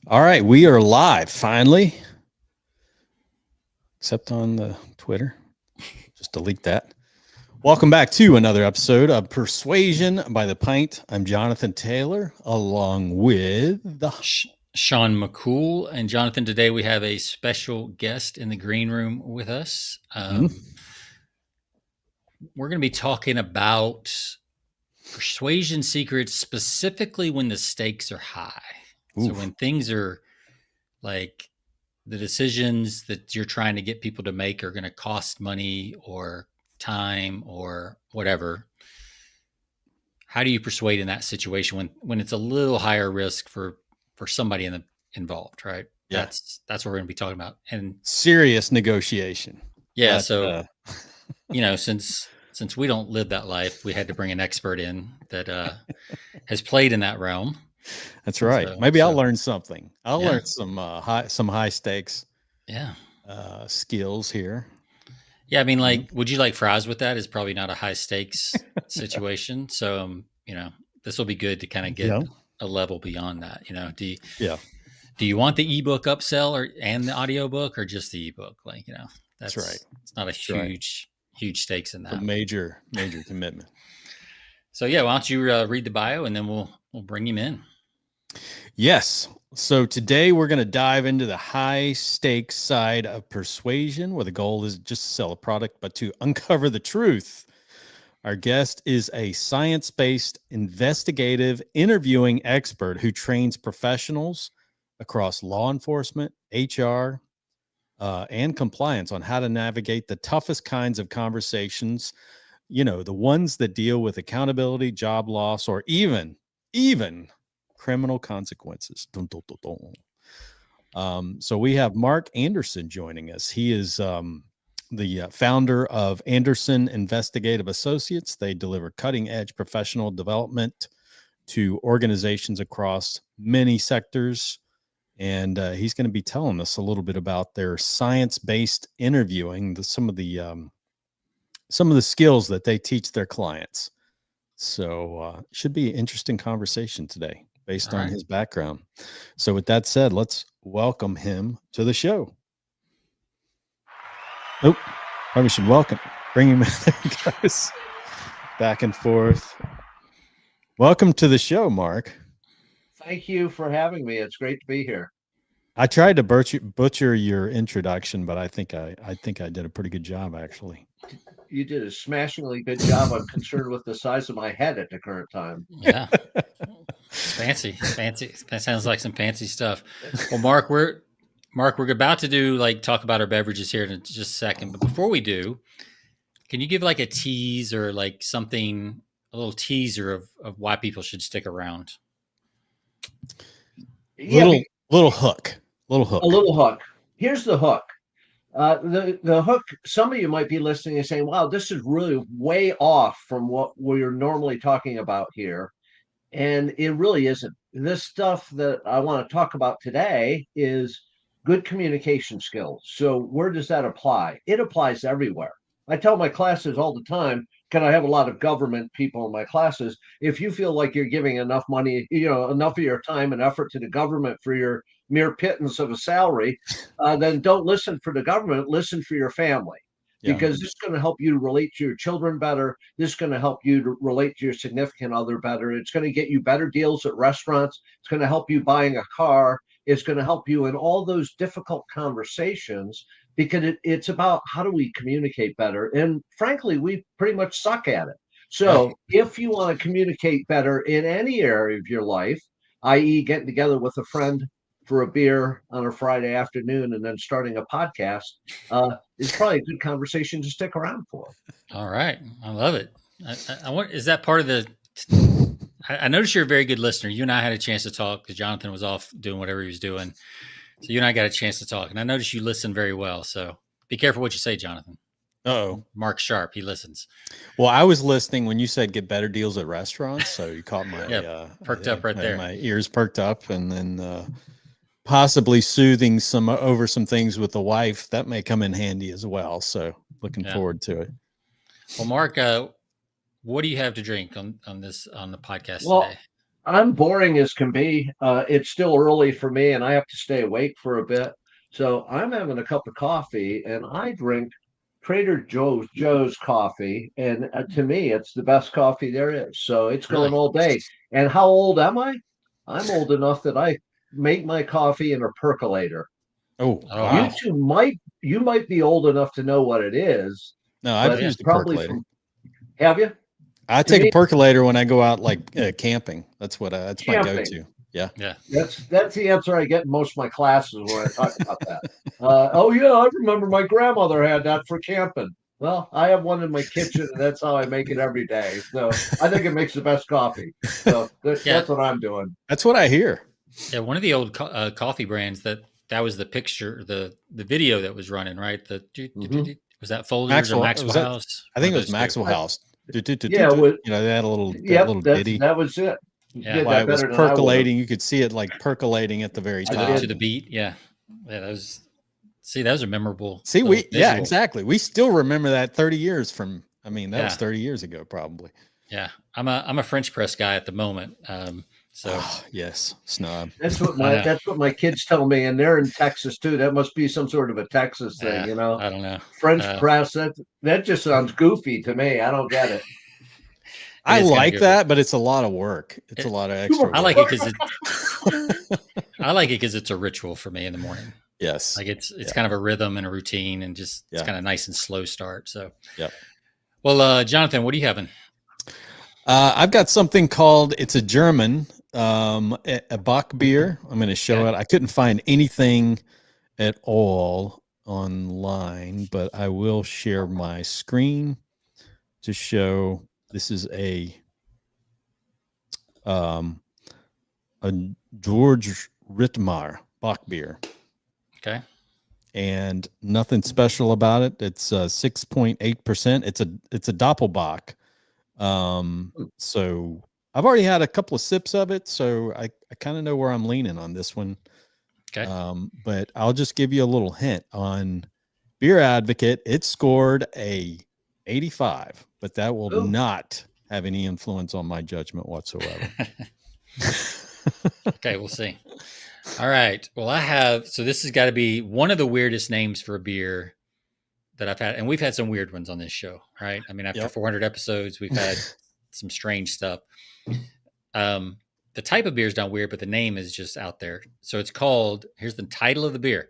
All right, we are live finally, except on the Twitter. Just delete that. Welcome back to another episode of Persuasion by the Pint. I'm Jonathan Taylor, along with Sean McCool and Jonathan. Today we have a special guest in the green room with us. We're going to be talking about persuasion secrets, specifically when the stakes are high. So when things are like the decisions that you're trying to get people to make are going to cost money or time or whatever. How do you persuade in that situation when it's a little higher risk for somebody involved, right? Yeah. That's what we're going to be talking about. And serious negotiation. Yeah. So, since we don't live that life, we had to bring an expert in that has played in that realm. That's right. Maybe I'll learn something. I'll learn some high stakes skills here. Yeah. I mean, would you like fries with that? Is probably not a high stakes situation. So, this will be good to kind of get a level beyond that. Do you want the ebook upsell and the audiobook or just the ebook? That's right. It's not a huge stakes in that. A major commitment. So why don't you read the bio and then we'll bring him in. Yes. So today we're going to dive into the high stakes side of persuasion, where the goal is just to sell a product, but to uncover the truth. Our guest is a science-based investigative interviewing expert who trains professionals across law enforcement, HR, and compliance on how to navigate the toughest kinds of conversations, the ones that deal with accountability, job loss, or even criminal consequences. So we have Mark Anderson joining us. He is the founder of Anderson Investigative Associates. They deliver cutting-edge professional development to organizations across many sectors. And he's going to be telling us a little bit about their science-based interviewing, some of the skills that they teach their clients. So should be an interesting conversation today based on his background. So with that said, let's welcome him to the show. Oh, probably should bring him in there, guys. Back and forth. Welcome to the show, Mark. Thank you for having me. It's great to be here. I tried to butcher your introduction, but I think I did a pretty good job, actually. You did a smashingly good job. I'm concerned with the size of my head at the current time. Yeah. Fancy. That sounds like some fancy stuff. Well, Mark, we're about to talk about our beverages here in just a second. But before we do, can you give a tease or a little teaser of why people should stick around? Little hook. A little hook. Here's the hook. The hook, some of you might be listening and saying, wow, this is really way off from what we're normally talking about here. And it really isn't. This stuff that I want to talk about today is good communication skills. So where does that apply? It applies everywhere. I tell my classes all the time, can I have a lot of government people in my classes? If you feel like you're giving enough money, enough of your time and effort to the government for your mere pittance of a salary, then don't listen for the government, listen for your family. Because this is going to help you relate to your children better. This is going to help you to relate to your significant other better. It's going to get you better deals at restaurants. It's going to help you buying a car. It's going to help you in all those difficult conversations, because it's about how do we communicate better. And frankly, we pretty much suck at it. So if you want to communicate better in any area of your life, i.e. getting together with a friend for a beer on a Friday afternoon and then starting a podcast, is probably a good conversation to stick around for. All right. I love it. I want, is that part of the, I noticed you're a very good listener. You and I had a chance to talk because Jonathan was off doing whatever he was doing. So you and I got a chance to talk, and I noticed you listen very well. So be careful what you say, Jonathan. Oh, Mark Sharp, he listens. Well, I was listening when you said get better deals at restaurants. So you caught my perked up right there. My ears perked up, and then possibly soothing over some things with the wife that may come in handy as well. So looking forward to it. Well, Mark, what do you have to drink on the podcast today? I'm boring as can be. It's still early for me, and I have to stay awake for a bit. So I'm having a cup of coffee, and I drink Trader Joe's coffee, and to me, it's the best coffee there is. So it's going Really? all day. And how old am I? I'm old enough that I make my coffee in a percolator. Oh, Oh, You wow. wow. two might be old enough to know what it is, No, Oh, I've but yeah. used a probably percolator. from have you? I To take a me, percolator when I go out like camping. That's my camping. go-to. Yeah. Yeah. That's the answer I get in most of my classes when I talk about that. Oh yeah, I remember my grandmother had that for camping. Well, I have one in my kitchen, and that's how I make it every day. So I think it makes the best coffee. So Yeah. that's what I'm doing. That's what I hear. Yeah. One of the old coffee brands that was the picture, the video that was running, right? Hmm. Was that Folgers or Maxwell, was Maxwell that? House? I One think of it was those two. Maxwell House. Do, do, do, do, Yeah, do. You know, they had that yep, little ditty. that was it. You Yeah. did Why that it was better than I would have. percolating. You could see it like percolating at the very I top. To did. the beat. Yeah. Yeah. Those are memorable See, little yeah, visuals. exactly. We still remember that 30 years from, I mean, that was Yeah. 30 years ago, probably. Yeah. I'm a French press guy at the moment. So Oh, yes. Snob. I know. That's what my kids tell me, and they're in Texas too. That must be some sort of a Texas thing, Yeah. you know. I don't know. French press. That just sounds goofy to me. I don't get it. It I is kind of like goofy. that, but it's a lot of work. It's a lot of extra I like work. it because it's a ritual for me in the morning. Yes. Like it's Yeah. kind of a rhythm and a routine, and just it's Yeah. kind of nice and slow start. So, Yep. well, Jonathan, what are you having? I've got something called, it's a German, a Bock beer. I'm going to show Okay. it. I couldn't find anything at all online, but I will share my screen to show. This is a George Rittmar Bock beer, Okay. and nothing special about it. It's 6.8%. It's a Doppelbock. So I've already had a couple of sips of it, so I kind of know where I'm leaning on this one. Okay. But I'll just give you a little hint on Beer Advocate. It scored a 85, but that will Ooh. not have any influence on my judgment whatsoever. Okay, we'll see. All right. Well, so this has got to be one of the weirdest names for a beer that I've had, and we've had some weird ones on this show, right? I mean, after Yep. 400 episodes, we've had some strange stuff. The type of beer is not weird, but the name is just out there. So it's called, here's the title of the beer: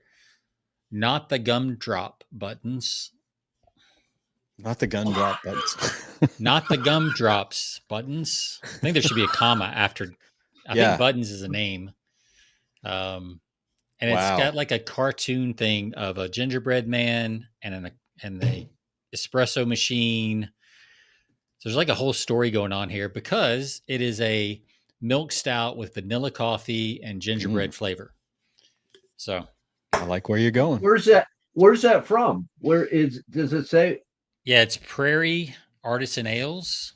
Not the Gumdrop Buttons. Not the gun drop buttons. Not the Gumdrops Buttons. I think there should be a comma after. I Yeah. think Buttons is a name. And it's Wow. got like a cartoon thing of a gingerbread man and the espresso machine. So there's like a whole story going on here because it is a milk stout with vanilla coffee and gingerbread flavor. So I like where you're going. Where's that from? Does it say? yeah, it's Prairie Artisan Ales.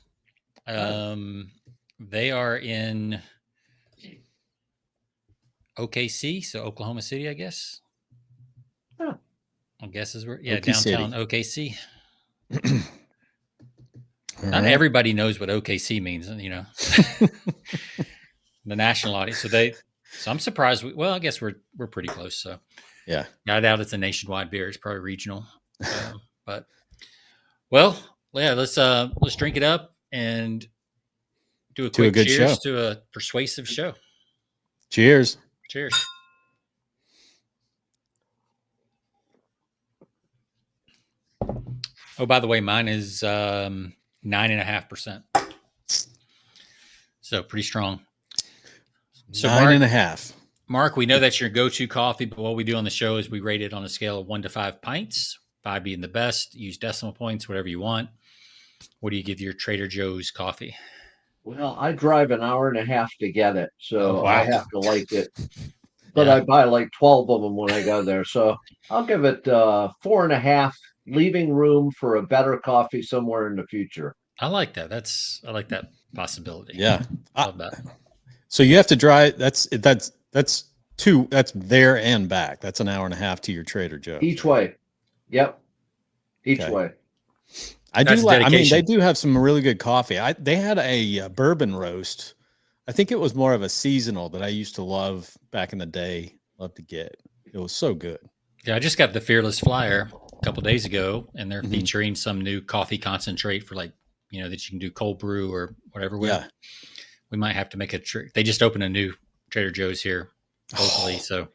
They are in OKC, so Oklahoma City, I guess. Huh. I guess is where, City. downtown OKC. Not right. everybody knows what OKC means, you know. The national audience. So I'm surprised. I guess we're pretty close. So Yeah. I doubt it's a nationwide beer. It's probably regional. But well, yeah, let's drink it up and do a quick good cheers show. to a persuasive show. Cheers. Cheers. Oh, by the way, mine is 9.5%. So pretty strong. So 9.5. Mark, we know that's your go-to coffee, but what we do on the show is we rate it on a scale of 1 to 5 pints, 5 being the best. Use decimal points, whatever you want. What do you give your Trader Joe's coffee? Well, I drive an hour and a half to get it, so Oh, wow. I have to like it. But Yeah. I buy like 12 of them when I go there, so I'll give it 4.5, leaving room for a better coffee somewhere in the future. I like that. I like that possibility. Yeah. Love that. So you have to drive. That's there and back. That's an hour and a half to your Trader Joe. Each way. Yep. Each Okay. way. I That's do like. I mean, dedication. they do have some really good coffee. They had a bourbon roast I think it was more of a seasonal that I used to love back in the day. Love to get. It was so good. Yeah, I just got the Fearless Flyer a couple days ago, and they're Mhm. featuring some new coffee concentrate for that you can do cold brew or whatever with. Yeah. We might have to make a trip. They just opened a new Trader Joe's here locally, so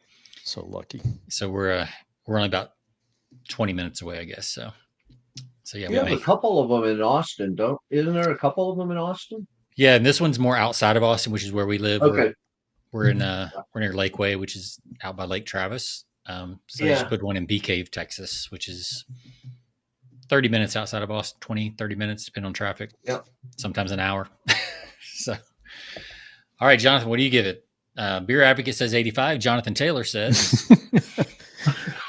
lucky. So we're only about 20 minutes away, I guess. So yeah, we have a couple of them in Austin, isn't there a couple of them in Austin? Yeah, and this one's more outside of Austin, which is where we live. Okay. We're near Lakeway, which is out by Lake Travis. So I just put one in Bee Cave, Texas, which is 30 minutes outside of Austin, 20, 30 minutes, depending on traffic. Yep. Sometimes an hour. So, all right, Jonathan, what do you give it? Beer Advocate says 85. Jonathan Taylor says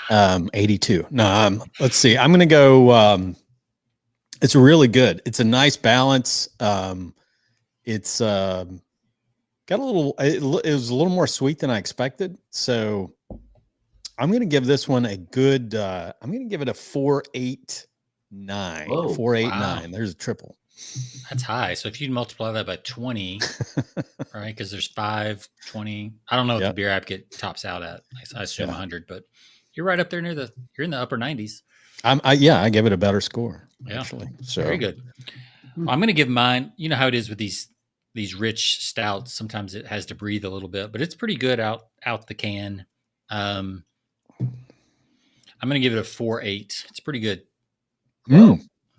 82. No, let's see. I'm going to go. It's really good. It's a nice balance. It's got a little. It was a little more sweet than I expected. So I'm going to give this one a good. I'm going to give it a 4.89. Whoa, 4.89. wow. There's a triple. That's high. So if you multiply that by 20, right? Because there's 5, 20. I don't know what the Beer Advocate tops out at. I assume 100, but you're right up there you're in the upper 90s. I give it a better score. Yeah. Actually. So very good. Well, I'm going to give mine. You know how it is with these rich stouts. Sometimes it has to breathe a little bit, but it's pretty good out the can. I'm going to give it a 4.8. It's pretty good.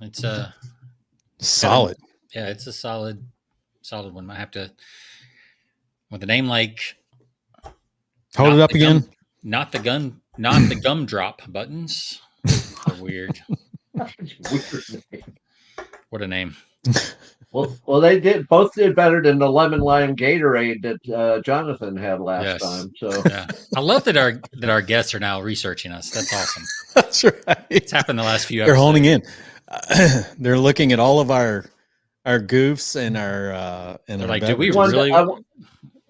It's solid. It's a solid one. I have to, with a name like, hold it up again. Not the gumdrop buttons. They're weird. What a name. Well, they both did better than the lemon lime Gatorade that Jonathan had last time. So yeah. I love that our guests are now researching us. That's awesome. That's right. It's happened the last few episodes. They're honing in. They're looking at all of our goofs and our and like, do we really?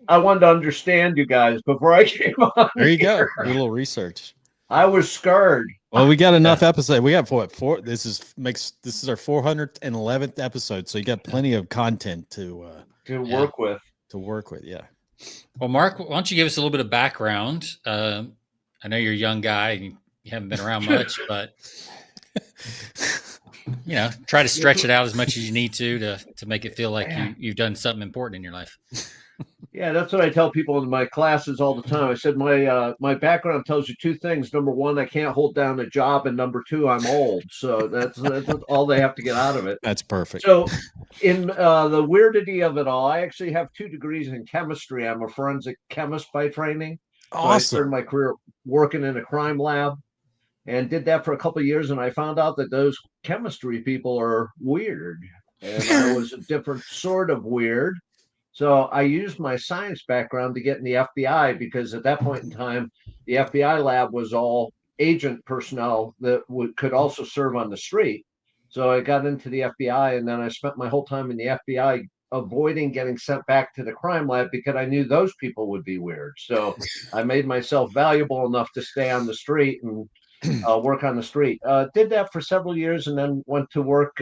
I wanted to understand you guys before I came on. There you go. A little research. I was scared. Well, we got enough episodes. We got four. This is our 411th episode, so you got plenty of content to work with. Yeah. Well, Mark, why don't you give us a little bit of background? I know you're a young guy and you haven't been around much, but try to stretch it out as much as you need to make it feel like you've done something important in your life. Yeah, that's what I tell people in my classes all the time. I said my background tells you two things. Number one, I can't hold down a job, and number two, I'm old. So that's all they have to get out of it. That's perfect. So in the weirdity of it all, I actually have 2 degrees in chemistry. I'm a forensic chemist by training. Awesome. So I started my career working in a crime lab and did that for a couple of years. And I found out that those chemistry people are weird. And I was a different sort of weird. So I used my science background to get in the FBI because at that point in time, the FBI lab was all agent personnel that could also serve on the street. So I got into the FBI, and then I spent my whole time in the FBI avoiding getting sent back to the crime lab because I knew those people would be weird. So I made myself valuable enough to stay on the street and work on the street. Did that for several years and then went to work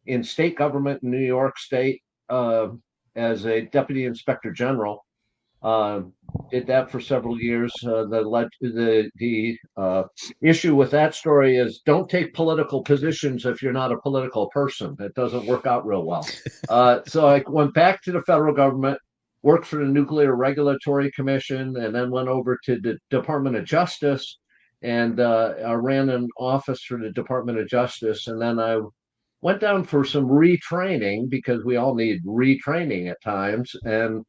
in state government in New York State. As a deputy inspector general, did that for several years. The issue with that story is don't take political positions if you're not a political person. It doesn't work out real well. So I went back to the federal government, worked for the Nuclear Regulatory Commission, and then went over to the Department of Justice, and I ran an office for the Department of Justice, and then I went down for some retraining because we all need retraining at times, and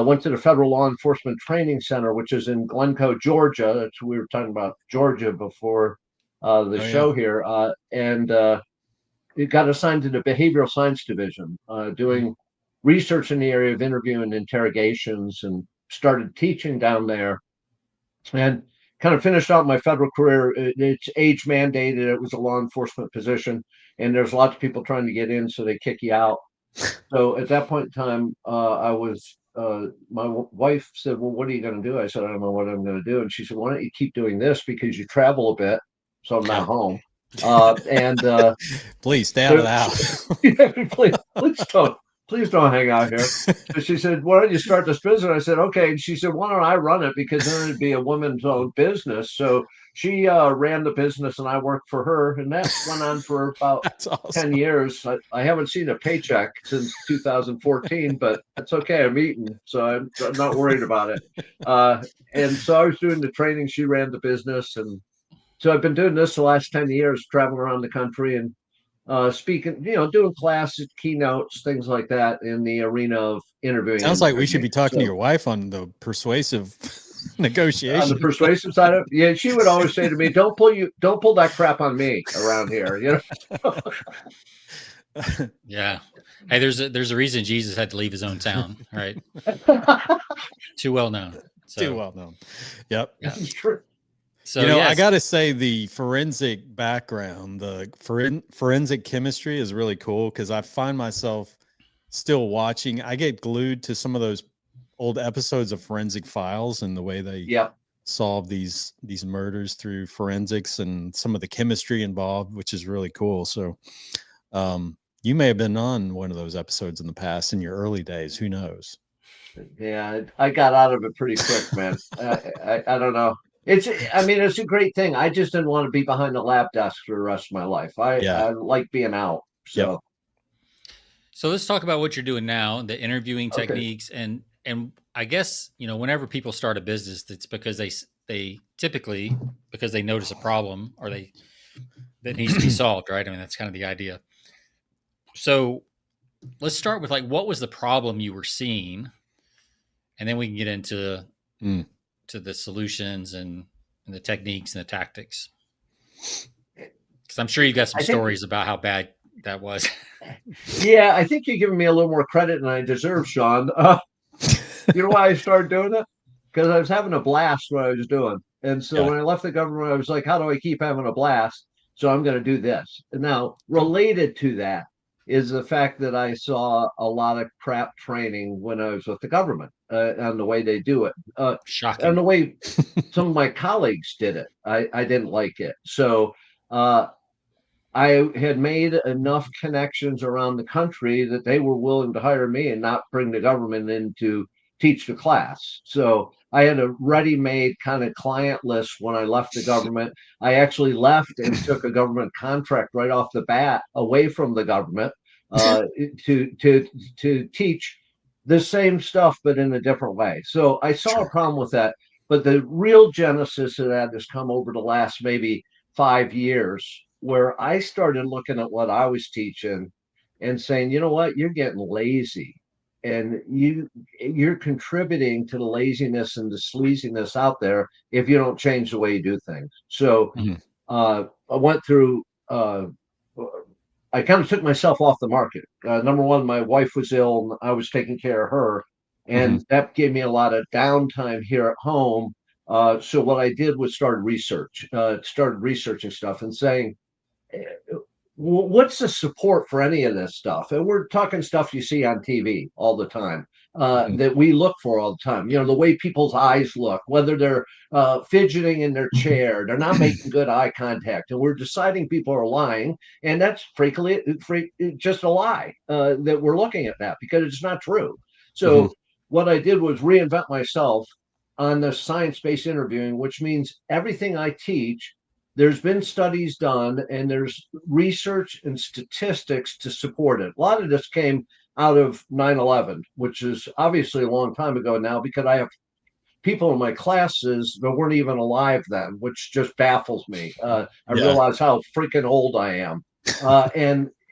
went to the Federal Law Enforcement Training Center, which is in Glencoe, Georgia. We were talking about Georgia before the show here, and it got assigned to the Behavioral Science Division, doing research in the area of interview and interrogations, and started teaching down there, and kind of finished out my federal career. It's age mandated. It was a law enforcement position, and there's lots of people trying to get in, so they kick you out. So at that point in time, my wife said, well, what are you going to do? I said, I don't know what I'm going to do. And she said, why don't you keep doing this because you travel a bit, so I'm not home. And please stay out of the house. Please don't. please don't hang out here. So she said, why don't you start this business? I said, okay. And she said, why don't I run it? Because then it'd be a woman's own business. So she ran the business and I worked for her. And that went on for about That's awesome. 10 years. I haven't seen a paycheck since 2014, but that's okay. I'm eating, so I'm not worried about it. And so I was doing the training. She ran the business. And so I've been doing this the last 10 years, traveling around the country and speaking, doing classes, keynotes, things like that in the arena of interviewing. Sounds like we should be talking to your wife on the persuasive negotiation. On the persuasive side of it, yeah, she would always say to me, don't pull that crap on me around here, Yeah. Hey, there's a reason Jesus had to leave his own town, right? Too well known. Too well known. Yep. Yeah. So, I got to say the forensic background, the forensic chemistry is really cool because I find myself still watching. I get glued to some of those old episodes of Forensic Files and the way they solve these murders through forensics and some of the chemistry involved, which is really cool. So you may have been on one of those episodes in the past in your early days. Who knows? Yeah, I got out of it pretty quick, man. I don't know. It's a great thing. I just didn't want to be behind the lab desk for the rest of my life. I like being out. So, So let's talk about what you're doing now, the interviewing techniques, and I guess whenever people start a business, it's because they typically because they notice a problem or that needs to be solved, right? I mean, that's kind of the idea. So let's start with what was the problem you were seeing, and then we can get into to the solutions and the techniques and the tactics. Because I'm sure you got some stories about how bad that was. Yeah, I think you're giving me a little more credit than I deserve, Sean. You know why I started doing it? Because I was having a blast what I was doing. And so when I left the government, I was like, how do I keep having a blast? So I'm going to do this. And now, related to that is the fact that I saw a lot of crap training when I was with the government on the way they do it. Shocking. And the way some of my colleagues did it, I didn't like it. So I had made enough connections around the country that they were willing to hire me and not bring the government in to teach the class. So I had a ready-made kind of client list when I left the government. I actually left and took a government contract right off the bat away from the government to teach the same stuff, but in a different way. So I saw a problem with that. But the real genesis of that has come over the last maybe 5 years, where I started looking at what I was teaching and saying, you know what, you're getting lazy. And you're contributing to the laziness and the sleaziness out there if you don't change the way you do things. So I went through. I kind of took myself off the market. Number one, my wife was ill, and I was taking care of her, and that gave me a lot of downtime here at home. So what I did was started researching stuff and saying, what's the support for any of this stuff? And we're talking stuff you see on TV all the time, that we look for all the time. The way people's eyes look, whether they're fidgeting in their chair, they're not making good eye contact, and we're deciding people are lying, and that's frequently just a lie that we're looking at that because it's not true. So what I did was reinvent myself on the science-based interviewing, which means everything I teach, there's been studies done and there's research and statistics to support it. A lot of this came out of 9/11, which is obviously a long time ago now, because I have people in my classes that weren't even alive then, which just baffles me. I realize how freaking old I am.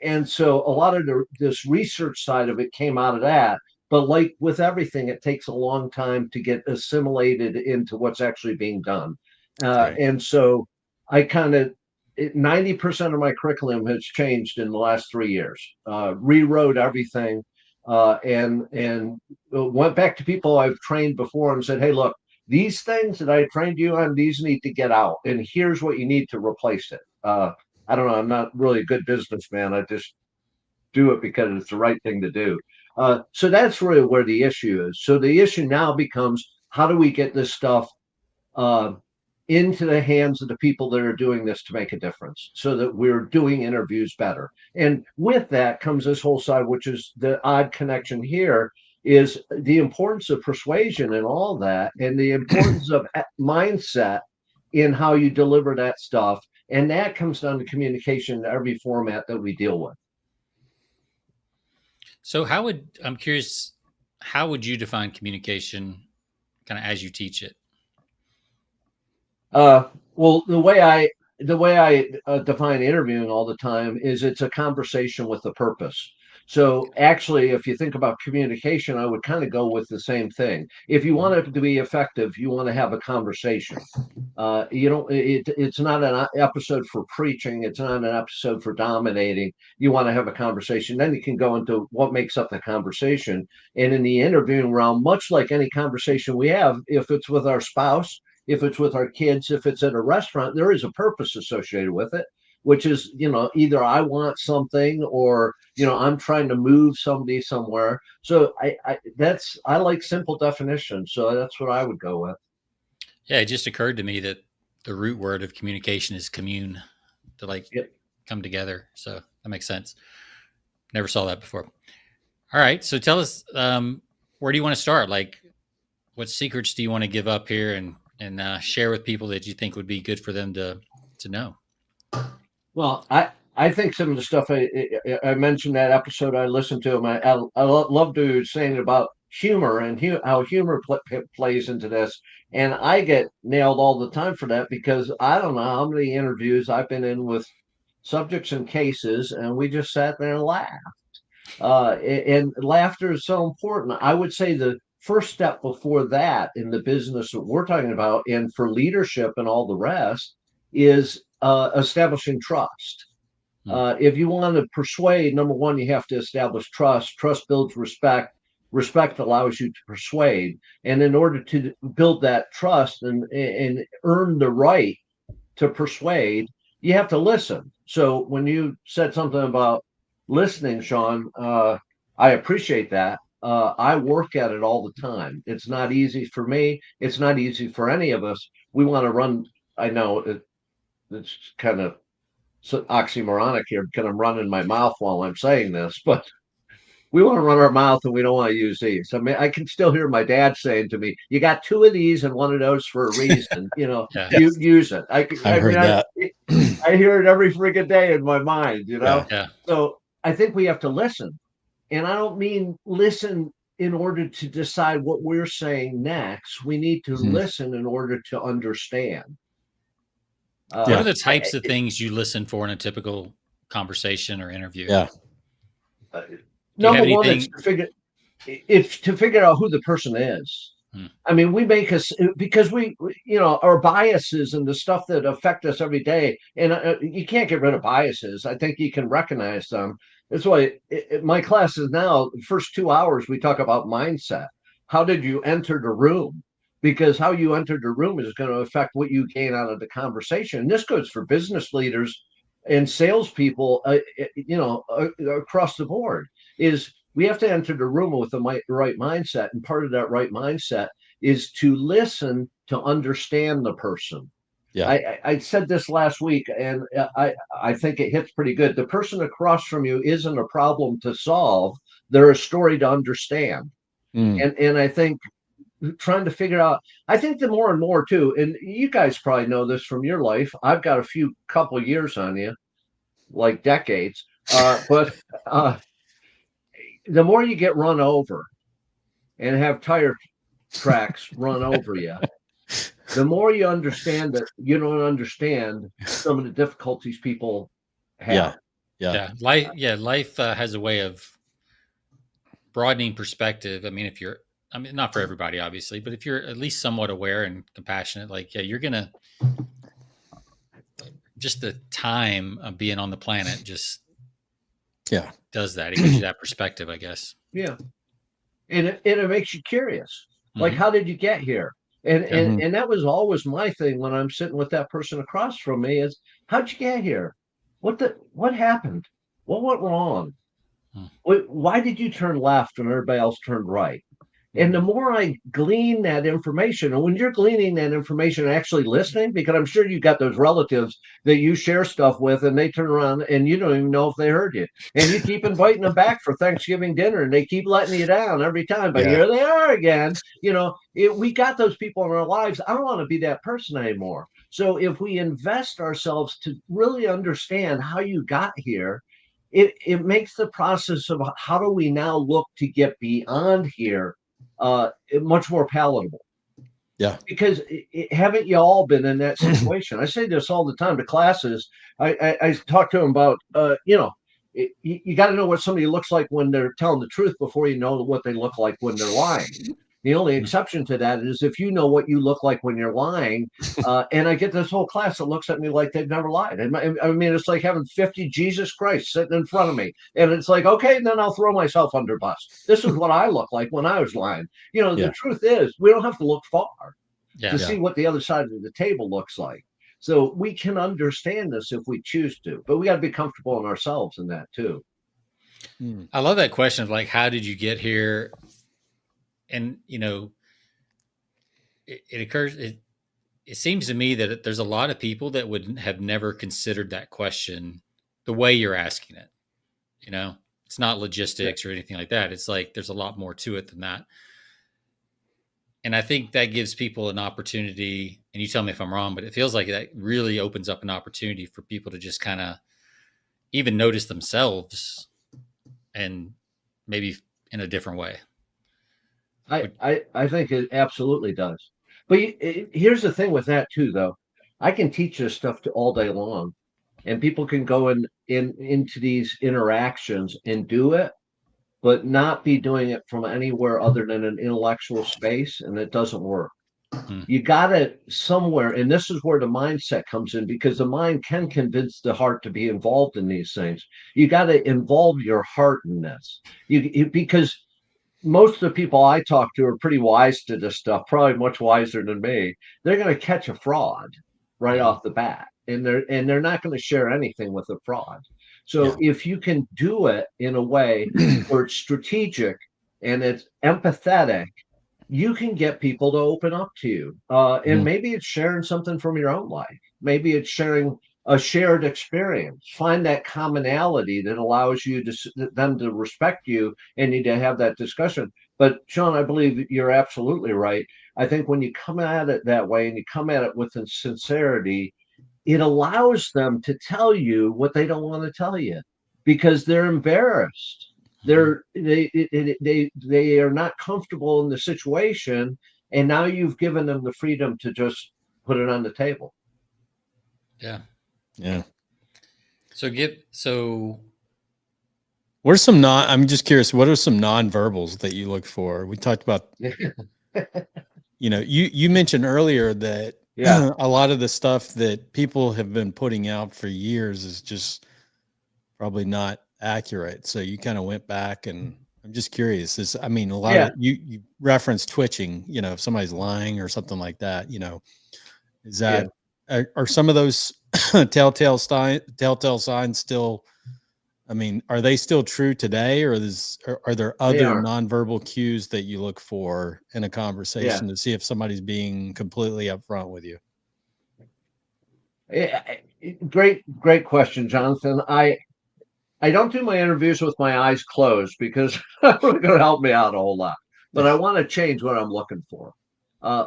And so a lot of this research side of it came out of that. But like with everything, it takes a long time to get assimilated into what's actually being done. And so I kind of 90% of my curriculum has changed in the last 3 years. Rewrote everything, and went back to people I've trained before and said, "Hey, look, these things that I trained you on, these need to get out, and here's what you need to replace it." I don't know. I'm not really a good businessman. I just do it because it's the right thing to do. So that's really where the issue is. So the issue now becomes, how do we get this stuff into the hands of the people that are doing this to make a difference so that we're doing interviews better. And with that comes this whole side, which is the odd connection here, is the importance of persuasion and all that, and the importance of mindset in how you deliver that stuff. And that comes down to communication in every format that we deal with. So I'm curious, how would you define communication kind of as you teach it? Well, the way I define interviewing all the time is it's a conversation with a purpose. So actually, if you think about communication, I would kind of go with the same thing. If you want it to be effective, you want to have a conversation. You don't. It's not an episode for preaching. It's not an episode for dominating. You want to have a conversation. Then you can go into what makes up the conversation. And in the interviewing realm, much like any conversation we have, if it's with our spouse, if it's with our kids, if it's at a restaurant, there is a purpose associated with it, which is, either I want something or, I'm trying to move somebody somewhere. So I like simple definitions. So that's what I would go with. Yeah, it just occurred to me that the root word of communication is commune, to like Yep. come together. So that makes sense. Never saw that before. All right. So tell us, where do you want to start? Like, what secrets do you want to give up here and share with people that you think would be good for them to know? Well, I think some of the stuff I mentioned that episode I listened to, I love to saying about humor and how humor plays into this. And I get nailed all the time for that because I don't know how many interviews I've been in with subjects and cases, and we just sat there and laughed. And laughter is so important. I would say the first step before that in the business that we're talking about, and for leadership and all the rest, is establishing trust. If you want to persuade, number one, you have to establish trust. Trust builds respect. Respect allows you to persuade. And in order to build that trust and earn the right to persuade, you have to listen. So when you said something about listening, Sean, I appreciate that. I work at it all the time. It's not easy for me. It's not easy for any of us. We want to run. I know it's kind of oxymoronic here because I'm running my mouth while I'm saying this, but we want to run our mouth and we don't want to use these. I mean, I can still hear my dad saying to me, "You got two of these and one of those for a reason. Yeah. You use it." I've heard that. I hear it every freaking day in my mind. Yeah. So I think we have to listen, and I don't mean listen in order to decide what we're saying next. We need to listen in order to understand. What are the types of things you listen for in a typical conversation or interview? Yeah. Number one is to figure out who the person is. I mean, we make us because we our biases and the stuff that affect us every day, and you can't get rid of biases. I think you can recognize them. That's why my classes now, the first 2 hours, we talk about mindset. How did you enter the room? Because how you entered the room is going to affect what you gain out of the conversation. And this goes for business leaders and salespeople, across the board. Is we have to enter the room with the right mindset, and part of that right mindset is to listen to understand the person. Yeah. I said this last week, and I think it hits pretty good. The person across from you isn't a problem to solve; they're a story to understand. And I think trying to figure out, I think the more and more too, and you guys probably know this from your life. I've got a couple of years on you, like decades, but the more you get run over and have tire tracks run over you, the more you understand that you don't understand some of the difficulties people have. Yeah. Life has a way of broadening perspective. I mean, not for everybody, obviously, but if you're at least somewhat aware and compassionate, you're gonna just the time of being on the planet just does that. It gives you that perspective, I guess. Yeah. And it makes you curious. Like, how did you get here? And that was always my thing when I'm sitting with that person across from me is, how'd you get here? What happened? What went wrong? Why did you turn left when everybody else turned right? And the more I glean that information, and when you're gleaning that information, actually listening, because I'm sure you got those relatives that you share stuff with, and they turn around and you don't even know if they heard you. And you keep inviting them back for Thanksgiving dinner, and they keep letting you down every time. But Yeah. here they are again. We got those people in our lives. I don't want to be that person anymore. So if we invest ourselves to really understand how you got here, it makes the process of how do we now look to get beyond here much more palatable. Yeah. Because haven't you all been in that situation? I say this all the time to classes. I talk to them about, you got to know what somebody looks like when they're telling the truth before you know what they look like when they're lying. The only exception to that is if you know what you look like when you're lying. And I get this whole class that looks at me like they've never lied. And I mean, it's like having 50 Jesus Christ sitting in front of me. And it's like, okay, then I'll throw myself under bus. This is what I look like when I was lying. The truth is, we don't have to look far to see what the other side of the table looks like. So we can understand this if we choose to, but we got to be comfortable in ourselves in that too. I love that question of like, how did you get here? And it occurs. It seems to me that there's a lot of people that would have never considered that question the way you're asking it. It's not logistics or anything like that. It's like there's a lot more to it than that. And I think that gives people an opportunity, and you tell me if I'm wrong, but it feels like that really opens up an opportunity for people to just kind of even notice themselves and maybe in a different way. I think it absolutely does. But here's the thing with that too, though. I can teach this stuff all day long, and people can go into these interactions and do it, but not be doing it from anywhere other than an intellectual space, and it doesn't work. You got it somewhere, and this is where the mindset comes in, because the mind can convince the heart to be involved in these things. You got to involve your heart in this, because most of the people I talk to are pretty wise to this stuff, probably much wiser than me. They're going to catch a fraud right off the bat, and they're not going to share anything with a fraud. So if you can do it in a way where it's strategic and it's empathetic, you can get people to open up to you. And maybe it's sharing something from your own life. Maybe it's sharing a shared experience. Find that commonality that allows you them to respect you, and you to have that discussion. But Sean, I believe you're absolutely right. I think when you come at it that way and you come at it with sincerity, it allows them to tell you what they don't want to tell you because they're embarrassed. They are not comfortable in the situation, and now you've given them the freedom to just put it on the table. Yeah. So what are some I'm just curious, what are some nonverbals that you look for? We talked about you mentioned earlier that a lot of the stuff that people have been putting out for years is just probably not accurate. So you kind of went back, and I'm just curious. A lot of you referenced twitching, if somebody's lying or something like that, is that are some of those telltale signs still, are they still true today, or are there other nonverbal cues that you look for in a conversation to see if somebody's being completely upfront with you? Great question, Jonathan. I don't do my interviews with my eyes closed because it's going to help me out a whole lot. But I want to change what I'm looking for.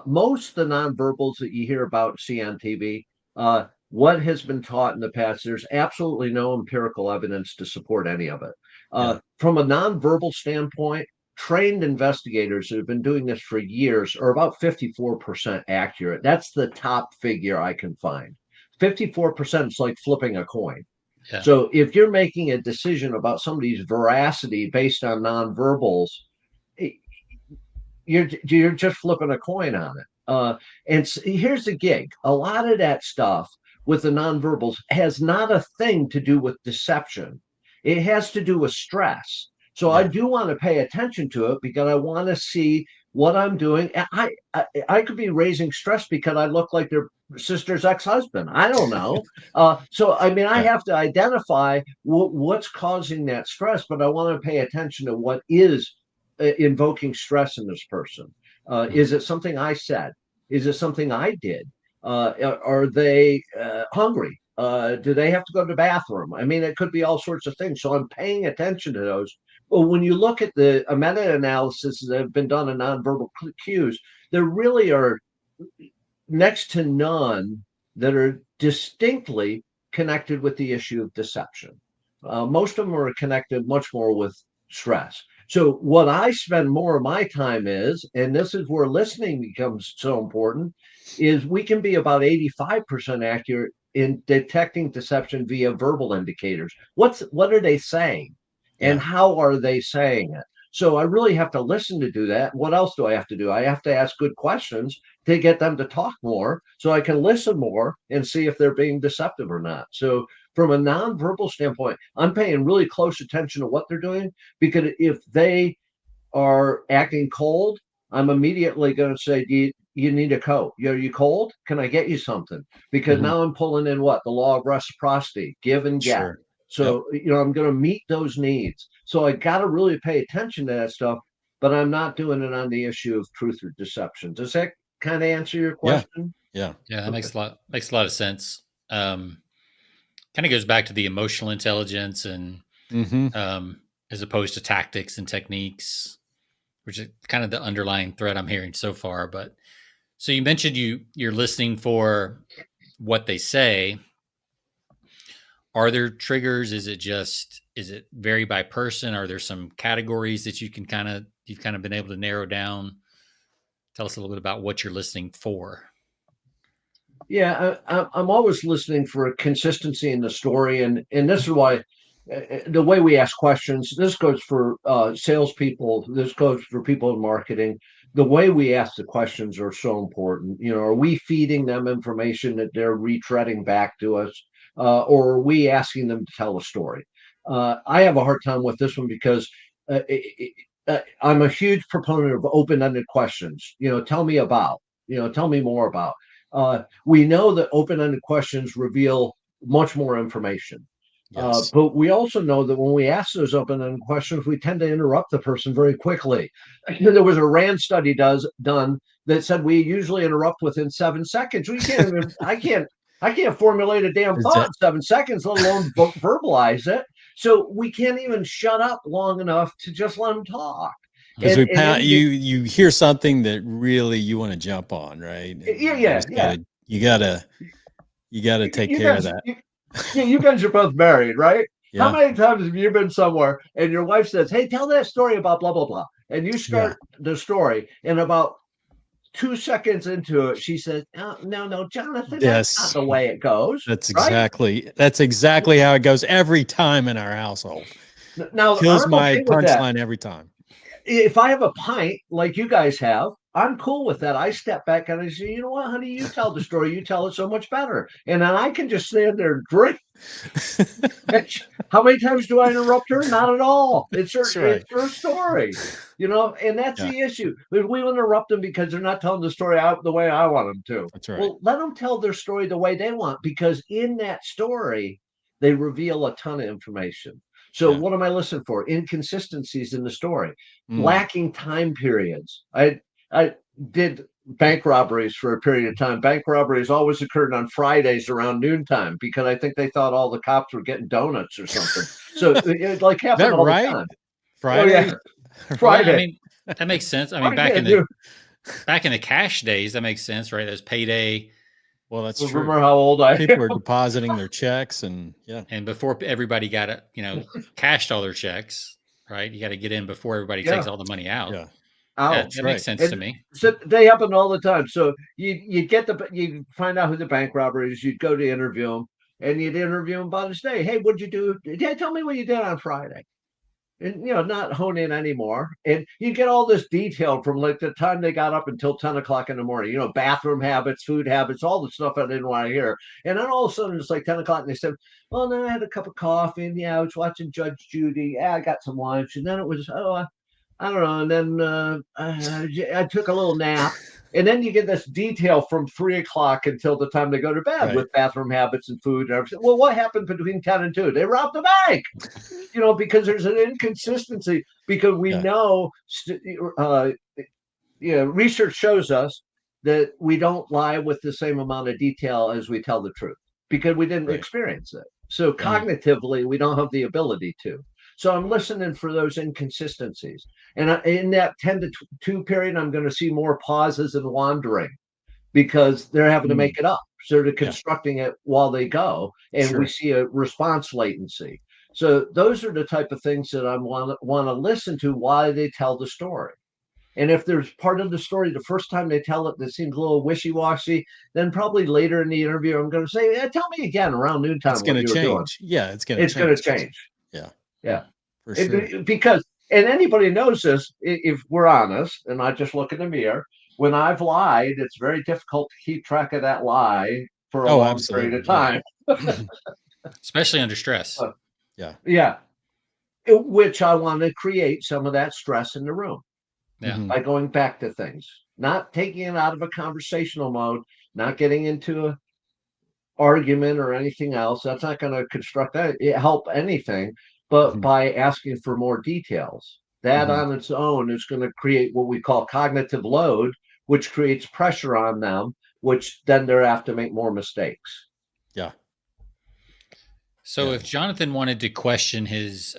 Most of the nonverbals that you hear about, see on TV, what has been taught in the past, there's absolutely no empirical evidence to support any of it. From a nonverbal standpoint, trained investigators who have been doing this for years are about 54% accurate. That's the top figure I can find. 54% is like flipping a coin. Yeah. So if you're making a decision about somebody's veracity based on nonverbals, you're just flipping a coin on it. And here's the gig. A lot of that stuff with the nonverbals has not a thing to do with deception. It has to do with stress. So I do want to pay attention to it because I want to see what I'm doing. I could be raising stress because I look like their sister's ex-husband. I don't know. I have to identify what's causing that stress, but I want to pay attention to what is invoking stress in this person? Is it something I said? Is it something I did? Are they hungry? Do they have to go to the bathroom? I mean, it could be all sorts of things. So I'm paying attention to those. But when you look at the meta-analysis that have been done in nonverbal cues, there really are next to none that are distinctly connected with the issue of deception. Most of them are connected much more with stress. So, what I spend more of my time is, and this is where listening becomes so important, is we can be about 85% accurate in detecting deception via verbal indicators. What are they saying? And Yeah. how are they saying it? So I really have to listen to do that. What else do I have to do? I have to ask good questions to get them to talk more so I can listen more and see if they're being deceptive or not. So from a nonverbal standpoint, I'm paying really close attention to what they're doing, because if they are acting cold, I'm immediately going to say, you need a coat. Are you cold? Can I get you something? Because Mhm. now I'm pulling in what? The law of reciprocity, give and get. Sure. Yep. So, I'm going to meet those needs. So I got to really pay attention to that stuff, but I'm not doing it on the issue of truth or deception. Does that kind of answer your Yeah. question? Yeah. Yeah, that Okay. makes a lot of sense. Kind of goes back to the emotional intelligence and Hmm. as opposed to tactics and techniques, which is kind of the underlying thread I'm hearing so far. But so you mentioned you're listening for what they say. Are there triggers? Is it vary by person? Are there some categories that you've kind of been able to narrow down? Tell us a little bit about what you're listening for. Yeah, I'm always listening for consistency in the story, and this is why the way we ask questions. This goes for salespeople. This goes for people in marketing. The way we ask the questions are so important. Are we feeding them information that they're retreading back to us, or are we asking them to tell a story? I have a hard time with this one because I'm a huge proponent of open-ended questions. Tell me about. Tell me more about. We know that open-ended questions reveal much more information. Yes. But we also know that when we ask those open-ended questions, we tend to interrupt the person very quickly. There was a RAND study done that said we usually interrupt within 7 seconds. I can't formulate a damn Is thought that in 7 seconds, let alone verbalize it. So we can't even shut up long enough to just let them talk. because And we and pound then you you hear something that really you want to jump on, right? And yeah, you yeah, just yeah. gotta take You care of guys, that. yeah, you guys are both married, right? How Yeah. many times have you been somewhere and your wife says, "Hey, tell that story about blah blah blah," and you Yeah. start the story, and about 2 seconds into it, she says, "Oh, no, no, Jonathan, that's not Yes. the way it goes." Right That's exactly how it goes every time in our household. now, Kills I'm my okay with that. punchline every time. If I have a pint like you guys have, I'm cool with that. I step back and I say, "You know what, honey, you tell the story. You tell it so much better," and then I can just stand there and drink. How many times do I interrupt her? Not at all. That's It's right. her story, and that's Yeah, the issue. We interrupt them because they're not telling the story out the way I want them to. that's right. Well, let them tell their story the way they want, because in that story, they reveal a ton of information. So Yeah. what am I listening for? Inconsistencies in the story, Mm. lacking time periods. I did bank robberies for a period of time. Bank robberies always occurred on Fridays around noontime because I think they thought all the cops were getting donuts or something. So it like Is that happened all the right? time. Oh yeah, Fridays? Yeah, I Friday. mean that makes sense. I mean Friday. Dude. back in the cash days, that makes sense, right? There's payday, Well, that's true. Remember how old I People are am? depositing their checks and yeah. and before everybody got it, cashed all their checks, right? You got to get in before everybody takes Yeah, all the money out. Yeah. Yeah, out. That's that makes right. sense to And me. so they happen all the time. So you find out who the bank robber is. You'd go to interview him, and you'd interview him about his day. Hey, what'd you do? Yeah, tell me what you did on Friday. And not hone in anymore. And you get all this detail from like the time they got up until 10 o'clock in the morning, bathroom habits, food habits, all the stuff I didn't want to hear. And then all of a sudden it's like 10 o'clock and they said, "Well, then I had a cup of coffee and I was watching Judge Judy. Yeah, I got some lunch." And then it was, oh, I don't know. And then I took a little nap. And then you get this detail from 3 o'clock until the time they go to bed with bathroom habits and food and everything. Well, what happened between 10 and 2? They robbed the bank, because there's an inconsistency, because we know, research shows us that we don't lie with the same amount of detail as we tell the truth, because we didn't experience it. So cognitively, we don't have the ability to. So I'm listening for those inconsistencies. And in that 10 to 2 period, I'm going to see more pauses and wandering, because they're having to make it up. So they're constructing it while they go, and we see a response latency. So those are the type of things that I want to listen to while they tell the story. And if there's part of the story the first time they tell it that seems a little wishy-washy, then probably later in the interview, I'm going to say, tell me again around noontime what you were doing. Yeah, it's going to change. Yeah. For sure. Because, and anybody knows this, if we're honest, and I just look in the mirror, when I've lied, it's very difficult to keep track of that lie for a long period of time. Especially under stress. Yeah. Which I want to create some of that stress in the room. By going back to things, not taking it out of a conversational mode, not getting into an argument or anything else. That's not going to help anything, but by asking for more details. That on its own is going to create what we call cognitive load, which creates pressure on them, which then they're have to make more mistakes. Yeah. So if Jonathan wanted to question his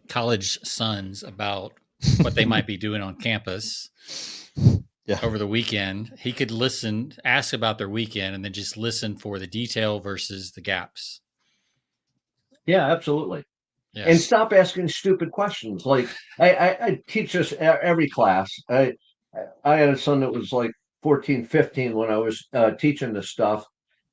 college sons about what they might be doing on campus over the weekend, he could ask about their weekend, and then just listen for the detail versus the gaps. Yeah, absolutely. Yes. And stop asking stupid questions. Like I teach this every class. I had a son that was like 14, 15 when I was teaching this stuff.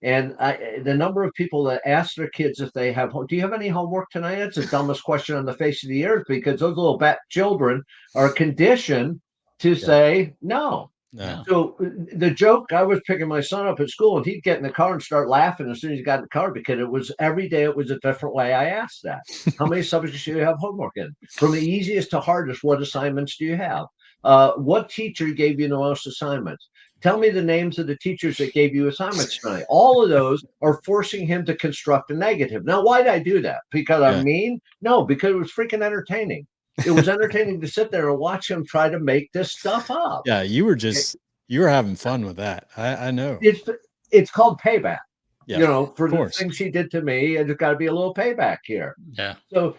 And the number of people that ask their kids if they have, do you have any homework tonight? It's the dumbest question on the face of the earth, because those little children are conditioned to say no. So the joke, I was picking my son up at school, and he'd get in the car and start laughing as soon as he got in the car, because it was every day, it was a different way I asked that. How many subjects do you have homework in? From the easiest to hardest, what assignments do you have? What teacher gave you the most assignments? Tell me the names of the teachers that gave you assignments tonight. All of those are forcing him to construct a negative. Now, why did I do that? Because I'm mean? No, because it was freaking entertaining. It was entertaining to sit there and watch him try to make this stuff up. Yeah, you were having fun with that. I know. It's called payback. For the things he did to me, and there's got to be a little payback here. Yeah. So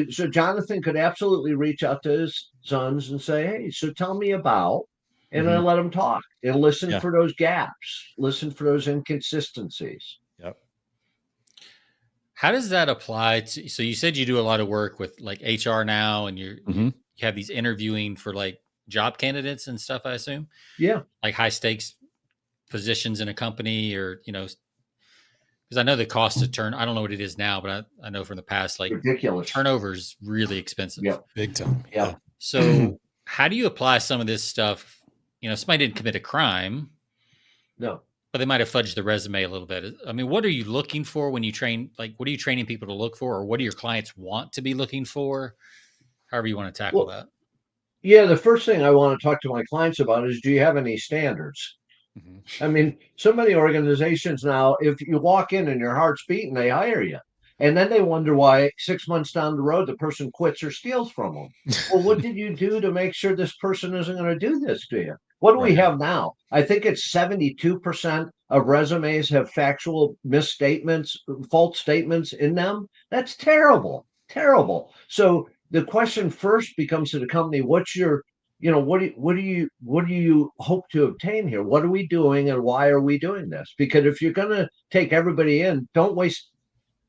so Jonathan could absolutely reach out to his sons and say, "Hey, so tell me about," and I let him talk and listen for those gaps, listen for those inconsistencies. Yep. How does that apply to? So you said you do a lot of work with like HR now, and you have these interviewing for like job candidates and stuff, I assume. Yeah. Like high stakes positions in a company, or because I know the cost to turn, I don't know what it is now, but I know from the past, like ridiculous. Turnover is really expensive. Yeah. Big time. Yeah. So how do you apply some of this stuff? Somebody didn't commit a crime. No. But they might have fudged the resume a little bit. I mean, what are you looking for when you train? Like, what are you training people to look for, or what do your clients want to be looking for? However you want to tackle that. Yeah, the first thing I want to talk to my clients about is, do you have any standards? I mean, so many organizations now, if you walk in and your heart's beating, they hire you. And then they wonder why 6 months down the road, the person quits or steals from them. Well, what did you do to make sure this person isn't going to do this to you? What do we have now? I think it's 72% of resumes have factual misstatements, false statements in them. That's terrible, terrible. So the question first becomes to the company, what's your, what do you hope to obtain here? What are we doing, and why are we doing this? Because if you're going to take everybody in, don't waste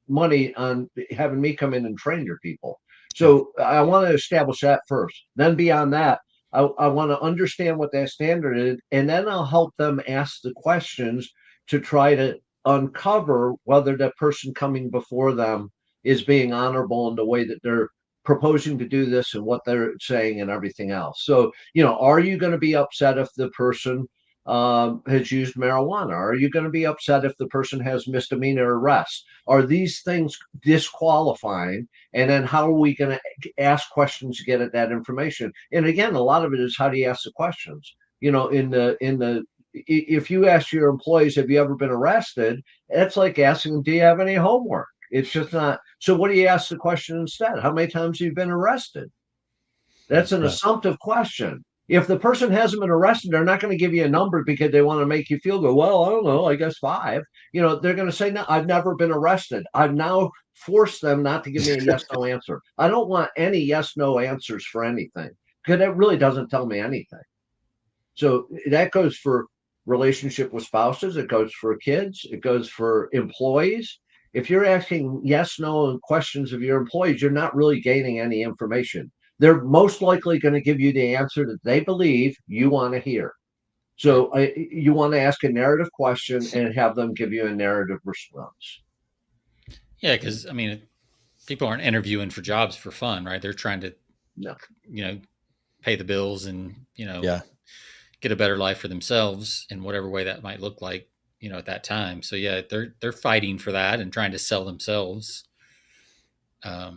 money on having me come in and train your people. So I want to establish that first. Then beyond that, I want to understand what that standard is, and then I'll help them ask the questions to try to uncover whether that person coming before them is being honorable in the way that they're proposing to do this and what they're saying and everything else. So, are you going to be upset if the person has used marijuana? Are you going to be upset if the person has misdemeanor arrests? Are these things disqualifying? And then how are we going to ask questions to get at that information? And again, a lot of it is, how do you ask the questions? if you ask your employees, have you ever been arrested? It's like asking them, do you have any homework? It's just not. So what do you ask the question instead? How many times have you been arrested? That's an assumptive question. If the person hasn't been arrested, they're not going to give you a number because they want to make you feel good. Well, I don't know, I guess 5. They're going to say, no, I've never been arrested. I've now forced them not to give me a yes, no answer. I don't want any yes, no answers for anything because it really doesn't tell me anything. So that goes for relationship with spouses. It goes for kids. It goes for employees. If you're asking yes, no, and questions of your employees, you're not really gaining any information. They're most likely going to give you the answer that they believe you want to hear. So you want to ask a narrative question and have them give you a narrative response. Yeah, because I mean, people aren't interviewing for jobs for fun, right? They're trying to, pay the bills and get a better life for themselves in whatever way that might look like, at that time. So yeah, they're fighting for that and trying to sell themselves. So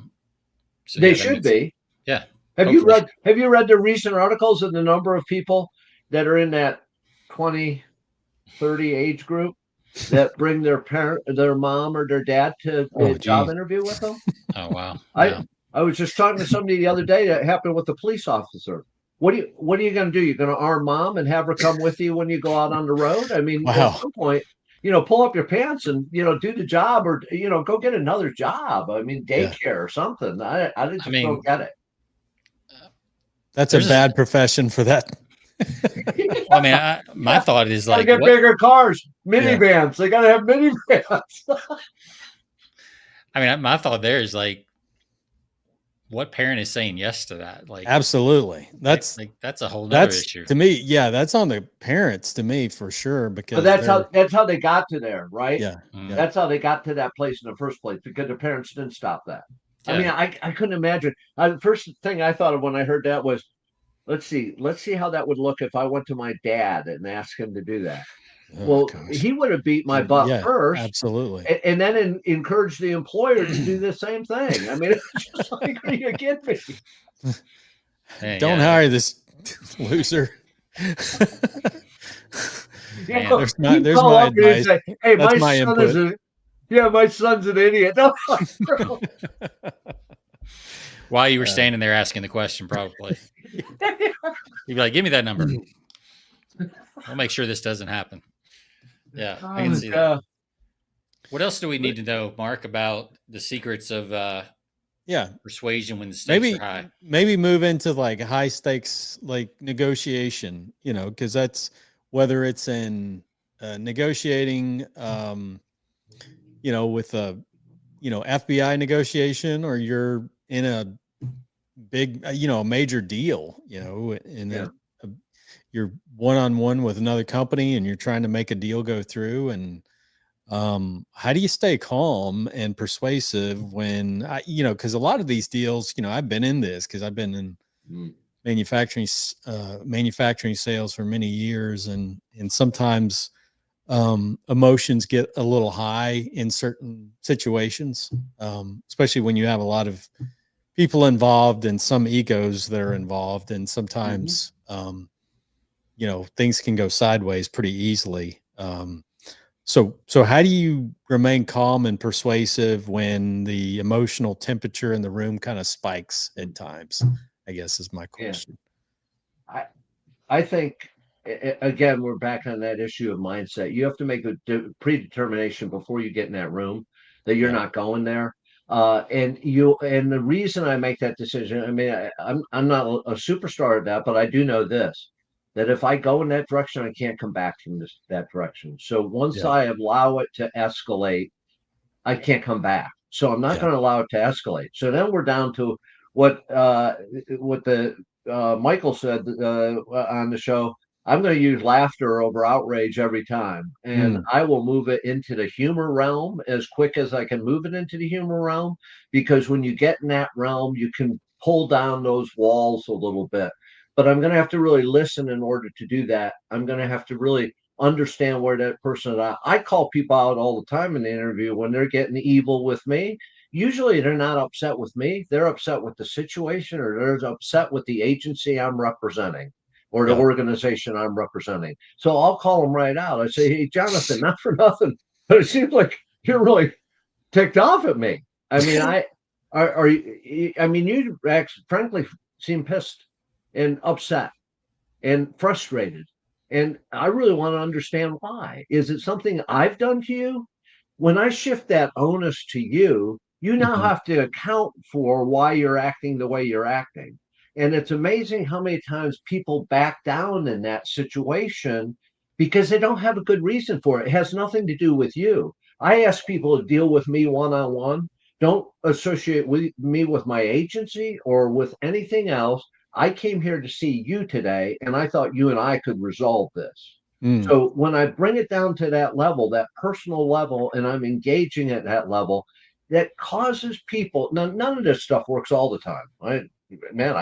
they should be. Yeah. Have you read the recent articles of the number of people that are in that 20, 30 age group that bring their mom or their dad to a job interview with them? Oh wow. I was just talking to somebody the other day that happened with a police officer. What are you going to do? You're going to arm mom and have her come with you when you go out on the road? I mean, at some point, pull up your pants and, do the job or, go get another job. I mean, daycare or something. I just don't get it. That's a bad profession for that. I mean, my thought is like, get bigger cars, minivans. They got to have minivans. I mean, my thought there is like, what parent is saying yes to that? Like, absolutely. That's a whole nother issue to me. Yeah, that's on the parents to me for sure. Because that's how they got to there, right? Yeah, that's how they got to that place in the first place because the parents didn't stop that. Yeah. I mean, I couldn't imagine. The first thing I thought of when I heard that was, let's see how that would look if I went to my dad and asked him to do that. Oh, gosh. He would have beat my butt first. Absolutely. And then encourage the employer to do the same thing. I mean, it's just like, are you kidding me? Hey, don't hire this loser. There's my advice. Say, hey, that's my input. My son's an idiot. While you were standing there asking the question, probably. You'd be like, give me that number. We'll make sure this doesn't happen. Yeah, I can see that. What else do we need to know, Mark, about the secrets of persuasion when the stakes are high? Maybe move into like high stakes, like negotiation, because that's whether it's in negotiating, with a, FBI negotiation, or you're in a big, a major deal, you're one-on-one with another company and you're trying to make a deal go through. And how do you stay calm and persuasive when because a lot of these deals, I've been in this because I've been in manufacturing sales for many years, and sometimes emotions get a little high in certain situations, especially when you have a lot of people involved and some egos that are involved, and sometimes things can go sideways pretty easily. So how do you remain calm and persuasive when the emotional temperature in the room kind of spikes at times, I guess is my question. I think, again, we're back on that issue of mindset. You have to make a predetermination before you get in that room that you're not going there. And the reason I make that decision, I mean, I'm not a superstar at that, but I do know this, that if I go in that direction, I can't come back from that direction. So once I allow it to escalate, I can't come back. So I'm not going to allow it to escalate. So then we're down to what the Michael said on the show. I'm going to use laughter over outrage every time, and I will move it into the humor realm as quick as I can move it into the humor realm, because when you get in that realm, you can pull down those walls a little bit. But I'm going to have to really listen in order to do that. I'm going to have to really understand where that person is at. I call people out all the time in the interview when they're getting evil with me. Usually they're not upset with me. They're upset with the situation, or they're upset with the agency I'm representing, or the organization I'm representing. So I'll call them right out. I say, hey, Jonathan, not for nothing, but it seems like you're really ticked off at me. I mean, you frankly seem pissed and upset and frustrated. And I really want to understand why. Is it something I've done to you? When I shift that onus to you, you now have to account for why you're acting the way you're acting. And it's amazing how many times people back down in that situation because they don't have a good reason for it. It has nothing to do with you. I ask people to deal with me one on one. Don't associate me with my agency or with anything else. I came here to see you today, and I thought you and I could resolve this. So when I bring it down to that level, that personal level, and I'm engaging at that level, that causes people. Now, none of this stuff works all the time. I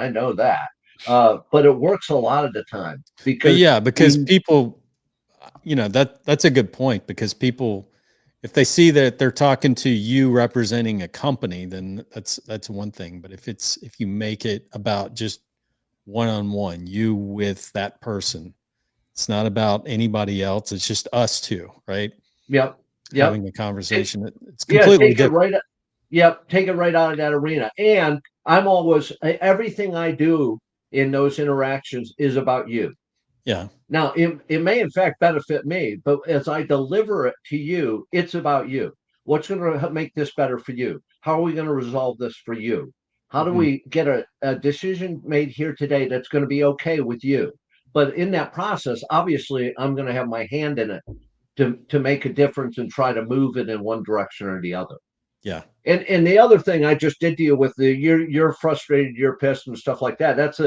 know that, but it works a lot of the time because because people, that's a good point, because people, if they see that they're talking to you representing a company, then that's one thing. But if you make it about just one-on-one, you with that person, it's not about anybody else. It's just us two, right? Yep. Having a conversation. It's completely different. Take it right out of that arena. And I'm always, everything I do in those interactions is about you. Yeah. Now, it may in fact benefit me, but as I deliver it to you, it's about you. What's going to make this better for you? How are we going to resolve this for you? How do we get a decision made here today that's going to be okay with you? But in that process, obviously, I'm going to have my hand in it to make a difference and try to move it in one direction or the other. Yeah. And the other thing I just did to you with the you're frustrated, you're pissed and stuff like that. That's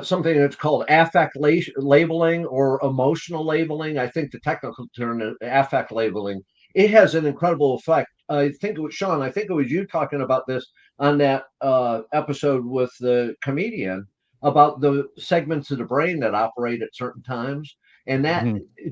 something that's called affect labeling or emotional labeling. I think the technical term is affect labeling. It has an incredible effect. I think it was Sean. I think it was you talking about this on that episode with the comedian about the segments of the brain that operate at certain times, and that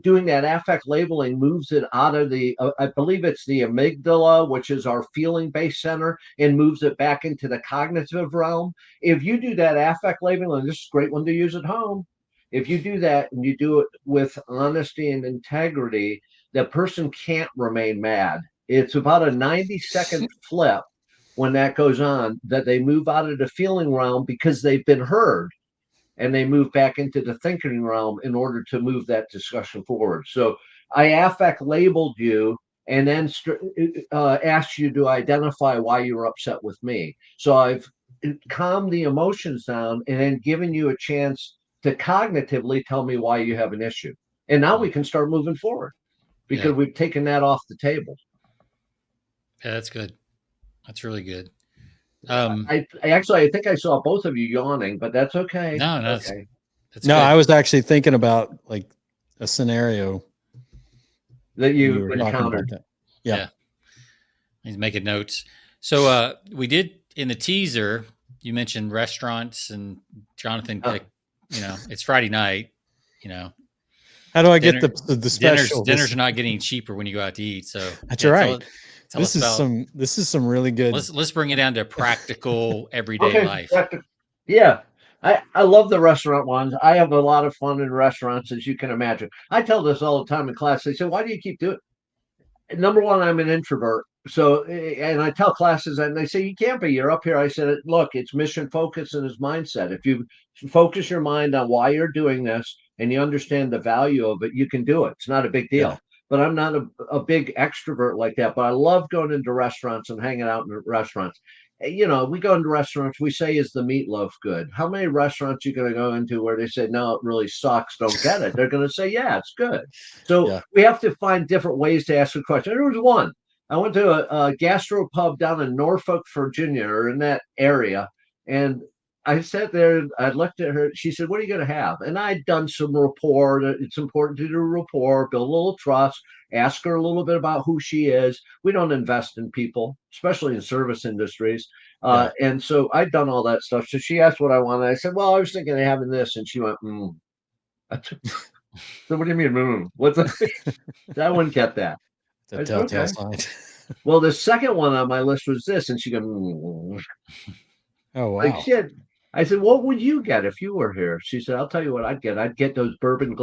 doing that affect labeling moves it out of the I believe it's the amygdala, which is our feeling based center, and moves it back into the cognitive realm. If you do that affect labeling, this is a great one to use at home. If you do that and you do it with honesty and integrity, the person can't remain mad. It's about a 90-second flip when that goes on, that they move out of the feeling realm because they've been heard, and they move back into the thinking realm in order to move that discussion forward. So I affect labeled you and then asked you to identify why you were upset with me. So I've calmed the emotions down and then given you a chance to cognitively tell me why you have an issue. And now we can start moving forward because we've taken that off the table. Yeah, that's good. That's really good. I think I saw both of you yawning, but that's okay. No, okay. That's no, good. I was actually thinking about like a scenario that you've encountered. Yeah. He's making notes. So we did in the teaser, you mentioned restaurants, and Jonathan picked, it's Friday night, How do I get the special? Dinners are not getting cheaper when you go out to eat. So that's right. This is some really good. Let's bring it down to practical everyday life. Yeah. I love the restaurant ones. I have a lot of fun in restaurants, as you can imagine. I tell this all the time in class. They say, why do you keep doing it? Number one, I'm an introvert. So, and I tell classes, and they say, you can't be, you're up here. I said, look, it's mission focus and it's mindset. If you focus your mind on why you're doing this and you understand the value of it, you can do it. It's not a big deal. Yeah. But I'm not a big extrovert like that. But I love going into restaurants and hanging out in restaurants. We go into restaurants, we say, is the meatloaf good? How many restaurants are you going to go into where they say, no, it really sucks, don't get it? They're going to say, yeah, it's good. So we have to find different ways to ask the question. There was one. I went to a gastro pub down in Norfolk, Virginia, or in that area. And I sat there, I looked at her. She said, what are you going to have? And I'd done some rapport. It's important to do rapport, build a little trust, ask her a little bit about who she is. We don't invest in people, especially in service industries. And so I'd done all that stuff. So she asked what I wanted. I said, well, I was thinking of having this. And she went, So what do you mean? What's I wouldn't get that. The telltale sign. Well, the second one on my list was this. And she goes, oh, wow. Like, shit. I said, what would you get if you were here? She said, I'll tell you what I'd get. I'd get those bourbon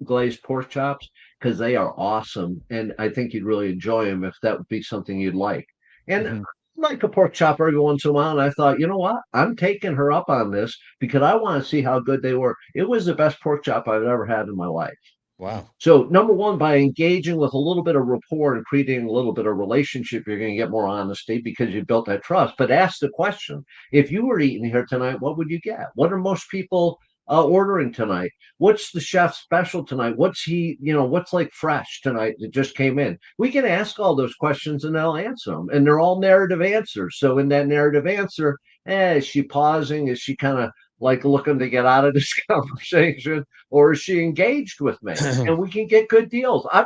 glazed pork chops because they are awesome. And I think you'd really enjoy them if that would be something you'd like. And I Mhm. like a pork chop every once in a while. And I thought, you know what? I'm taking her up on this because I want to see how good they were. It was the best pork chop I've ever had in my life. Wow. So, number one, by engaging with a little bit of rapport and creating a little bit of relationship, you're going to get more honesty because you built that trust. But ask the question: if you were eating here tonight, what would you get? What are most people ordering tonight? What's the chef special tonight? What's what's like fresh tonight that just came in? We can ask all those questions and they'll answer them. And they're all narrative answers. So, in that narrative answer, is she pausing? Is she kind of like looking to get out of this conversation, or is she engaged with me? And we can get good deals. I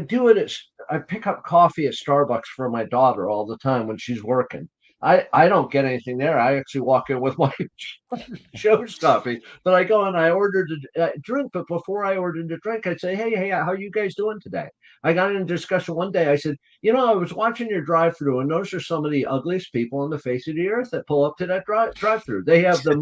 do it I pick up coffee at Starbucks for my daughter all the time when she's working. I don't get anything there. I actually walk in with my show's coffee, but I go and I ordered a drink. But before I ordered the drink, I'd say, hey, how are you guys doing today? I got in a discussion one day. I said, I was watching your drive-through, and those are some of the ugliest people on the face of the earth that pull up to that drive-through. They have the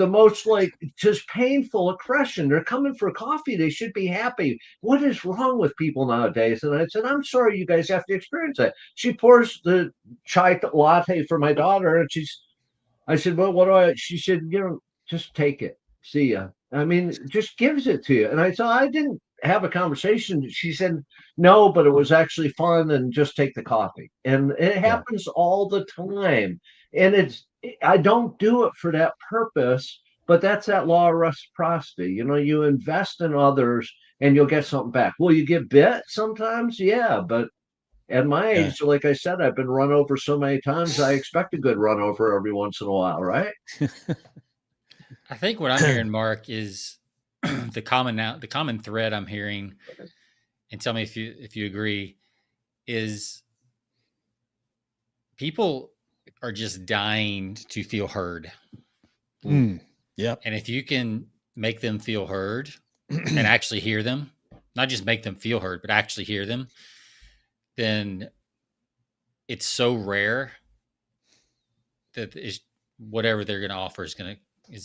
most like just painful aggression. They're coming for coffee. They should be happy. What is wrong with people nowadays? And I said, I'm sorry you guys have to experience that. She pours the chai latte for my daughter, and I said, well, what do she said, just take it. See ya. I mean, just gives it to you. And I didn't have a conversation. She said, no, but it was actually fun and just take the coffee. And it Yeah. happens all the time. And I don't do it for that purpose, but that's that law of reciprocity. You invest in others and you'll get something back. Will you get bit sometimes? Yeah, but at my Yeah. age, like I said, I've been run over so many times. I expect a good run over every once in a while, right? I think what I'm hearing, Mark, is the common thread I'm hearing, and tell me if you agree, is people are just dying to feel heard. Yep. And if you can make them feel heard and actually hear them, not just make them feel heard, but actually hear them, then it's so rare that whatever they're going to offer is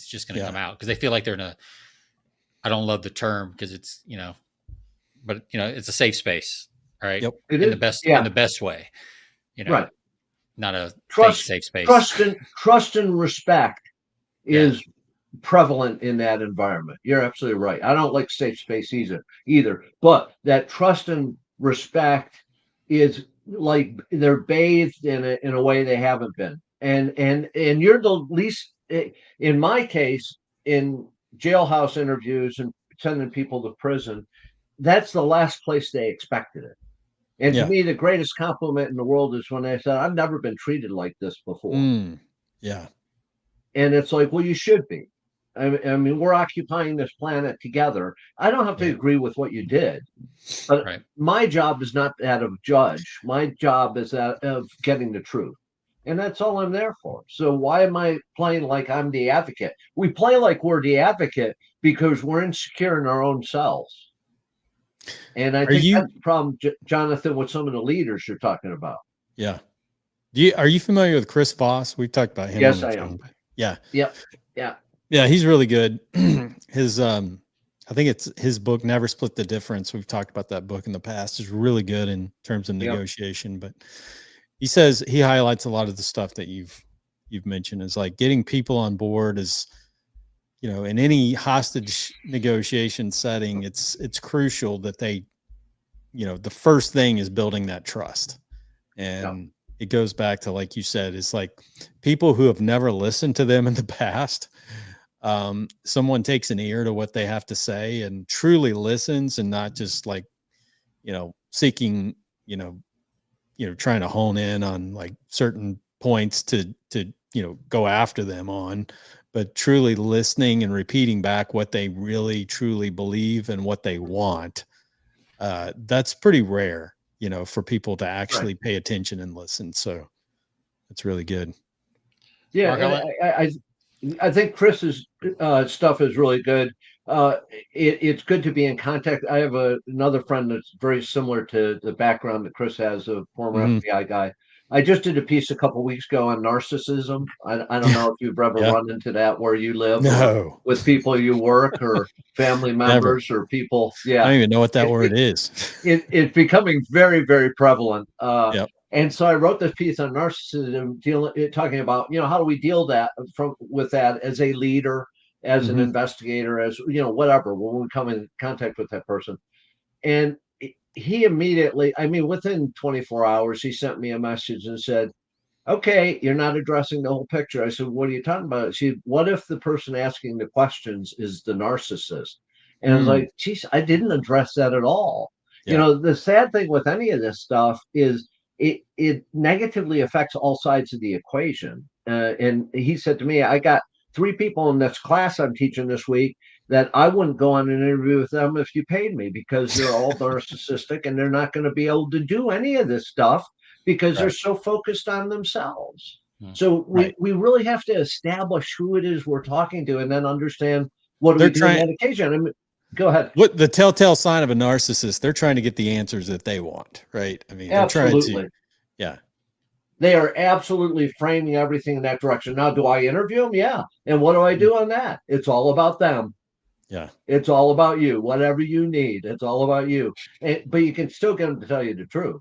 just going to come out, because they feel like they're in a, I don't love the term because it's, but it's a safe space. Right. Yep. It in is. the best, Yeah. in the best way, Right. not a fake Trust, safe space. trust and respect Yeah. is prevalent in that environment. You're absolutely right. I don't like safe space either, but that trust and respect is like they're bathed in a way they haven't been. And you're the least, in my case, in jailhouse interviews and sending people to prison, that's the last place they expected it. And to Yeah. me, the greatest compliment in the world is when they said, I've never been treated like this before. Yeah. And it's like, well, you should be. I mean, we're occupying this planet together. I don't have to agree with what you did, but Right. my job is not that of judge. My job is that of getting the truth. And that's all I'm there for. So why am I playing like I'm the advocate? We play like we're the advocate because we're insecure in our own selves. And I Are think you? that's the problem, Jonathan, with some of the leaders you're talking about. Yeah. Are you familiar with Chris Voss? We've talked about him on Yes, the I show. am. Yeah. Yep. Yeah. Yeah, he's really good. His I think it's his book, Never Split the Difference. We've talked about that book in the past. Is really good in terms of negotiation. But he says he highlights a lot of the stuff that you've mentioned, is like getting people on board is, in any hostage negotiation setting, it's crucial that they, the first thing is building that trust. And it goes back to, like you said, it's like people who have never listened to them in the past. Someone takes an ear to what they have to say and truly listens, and not just like, seeking, trying to hone in on like certain points to, go after them on, but truly listening and repeating back what they really truly believe and what they want. That's pretty rare, for people to actually pay attention and listen. So it's really good. Yeah. Mark, I think Chris's stuff is really good. It's good to be in contact. I have another friend that's very similar to the background that Chris has, a former FBI guy. I just did a piece a couple weeks ago on narcissism. I don't know if you've ever Yeah. run into that where you live or No, with people you work or family never. members or people. I Yeah, don't even know what that it, word it, is. it's becoming very, very prevalent. Yep. And so I wrote this piece on narcissism, talking about, how do we deal with that as a leader, as an Hmm. investigator, as whatever, when we come in contact with that person. And he immediately, I mean, within 24 hours, he sent me a message and said, okay, you're not addressing the whole picture. I said, what are you talking about? She said, what if the person asking the questions is the narcissist? And I was Mm, like, geez, I didn't address that at all. yeah. The sad thing with any of this stuff is it negatively affects all sides of the equation. And he said to me, I got 3 people in this class I'm teaching this week that I wouldn't go on an interview with them if you paid me because they're all narcissistic and they're not going to be able to do any of this stuff because they're Right. so focused on themselves. Hmm. So Right. we really have to establish who it is we're talking to and then understand what do They're we do in trying. that occasion. I mean, go ahead. What the telltale sign of a narcissist? They're trying to get the answers that they want. Right. I mean, they're trying to. Absolutely. Yeah. They are absolutely framing everything in that direction. Now, do I interview them? Yeah. And what do I do on that? It's all about them. Yeah. It's all about you. Whatever you need, it's all about you. But you can still get them to tell you the truth.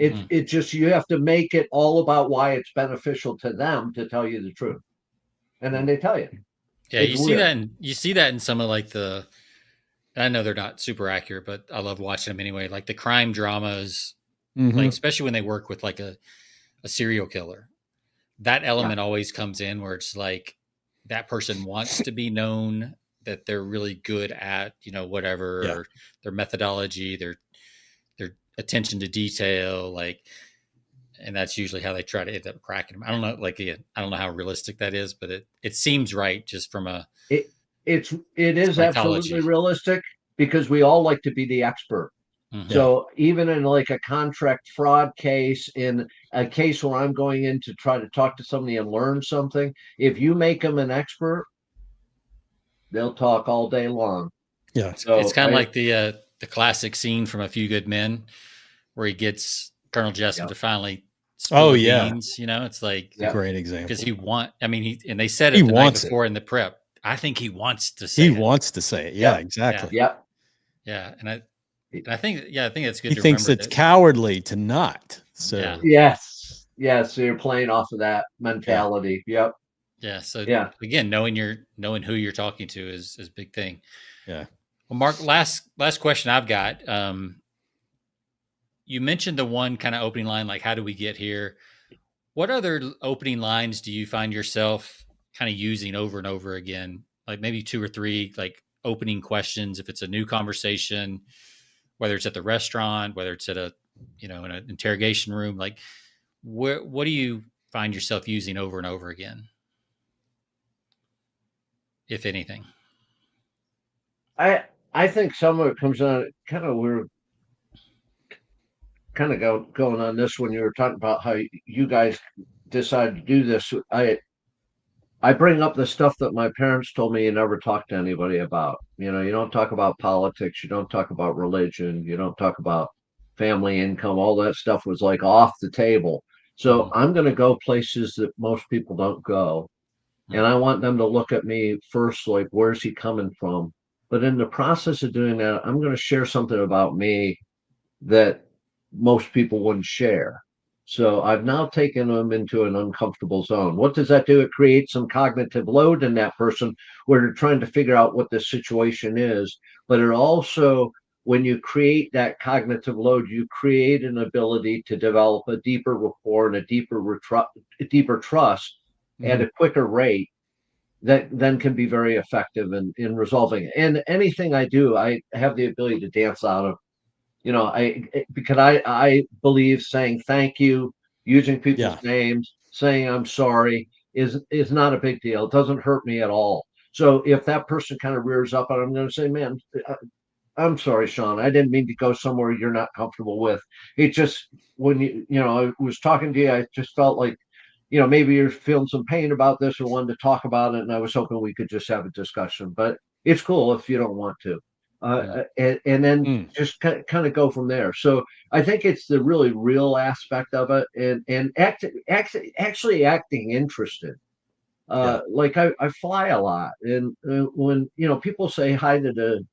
Hmm. It's just you have to make it all about why it's beneficial to them to tell you the truth, and then they tell you. Yeah, It's weird. you see that in some of like the. I know they're not super accurate, but I love watching them anyway. Like the crime dramas, like Hmm. especially when they work with like a serial killer. That Yeah, element always comes in where it's like that person wants to be known that they're really good at, whatever, Yeah. or their methodology, their attention to detail, like, and that's usually how they try to end up cracking them. I don't know, like, again, I don't know how realistic that is, but it seems right just from a it it is absolutely psychology. realistic because we all like to be the expert. Hmm. Yeah. So even in like a contract fraud case, in a case where I'm going in to try to talk to somebody and learn something, if you make them an expert, they'll talk all day long. Yeah. It's So kind of I like the classic scene from A Few Good Men where he gets Colonel Jessup yeah to finally spill Oh the yeah. beans. It's like It's a yeah great because example. I mean, and they said He it the night wants it. before in the prep. I think he wants to He say it. wants to say it. Yeah. yeah Yeah, Exactly. yeah. yeah, and I think I think it's good He to thinks remember it's that. cowardly to not. Yeah, So Yes, so you're playing off of that yeah. mentality. Yep. yeah. So Yeah. again, knowing who you're talking to is a big thing. Yeah. Well, Mark, last question I've got. You mentioned the one kind of opening line, like "How do we get here?" What other opening lines do you find yourself kind of using over and over again? Like maybe 2 or 3 like opening questions if it's a new conversation, whether it's at the restaurant, whether it's at in an interrogation room. Like, what do you find yourself using over and over again, if anything? I think some of it comes on kind of we're kind of going on this when you were talking about how you guys decided to do this. I bring up the stuff that my parents told me you never talk to anybody about. You don't talk about politics, you don't talk about religion, you don't talk about family income. All that stuff was like off the table. So Mm-hmm. I'm going to go places that most people don't go. And I want them to look at me first, like, where's he coming from? But in the process of doing that, I'm going to share something about me that most people wouldn't share. So I've now taken them into an uncomfortable zone. What does that do? It creates some cognitive load in that person where they're trying to figure out what the situation is. But it also, when you create that cognitive load, you create an ability to develop a deeper rapport and a deeper trust at Hmm. a quicker rate that then can be very effective in resolving it. And anything I do, I have the ability to dance out of. Because I believe saying thank you, using people's Yeah. names, saying I'm sorry is not a big deal. It doesn't hurt me at all. So if that person kind of rears up, and I'm going to say, man, I'm sorry, Sean. I didn't mean to go somewhere you're not comfortable with. It just when I was talking to you, I just felt like maybe you're feeling some pain about this or wanted to talk about it, and I was hoping we could just have a discussion. But it's cool if you don't want to. and then just kind of go from there. So I think it's the really real aspect of it, and actually acting interested. Like I fly a lot, and when people say hi to the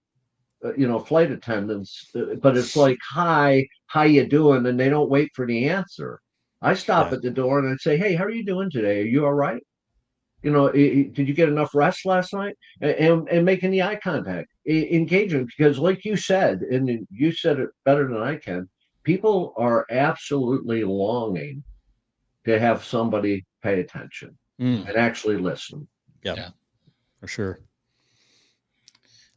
flight attendants, but it's like, hi, how you doing? And they don't wait for the answer. I stop at the door and I say, hey, how are you doing today? Are you all right? Did you get enough rest last night? And making the eye contact, engaging, because like you said, and you said it better than I can, people are absolutely longing to have somebody pay attention and actually listen. Yeah, for sure.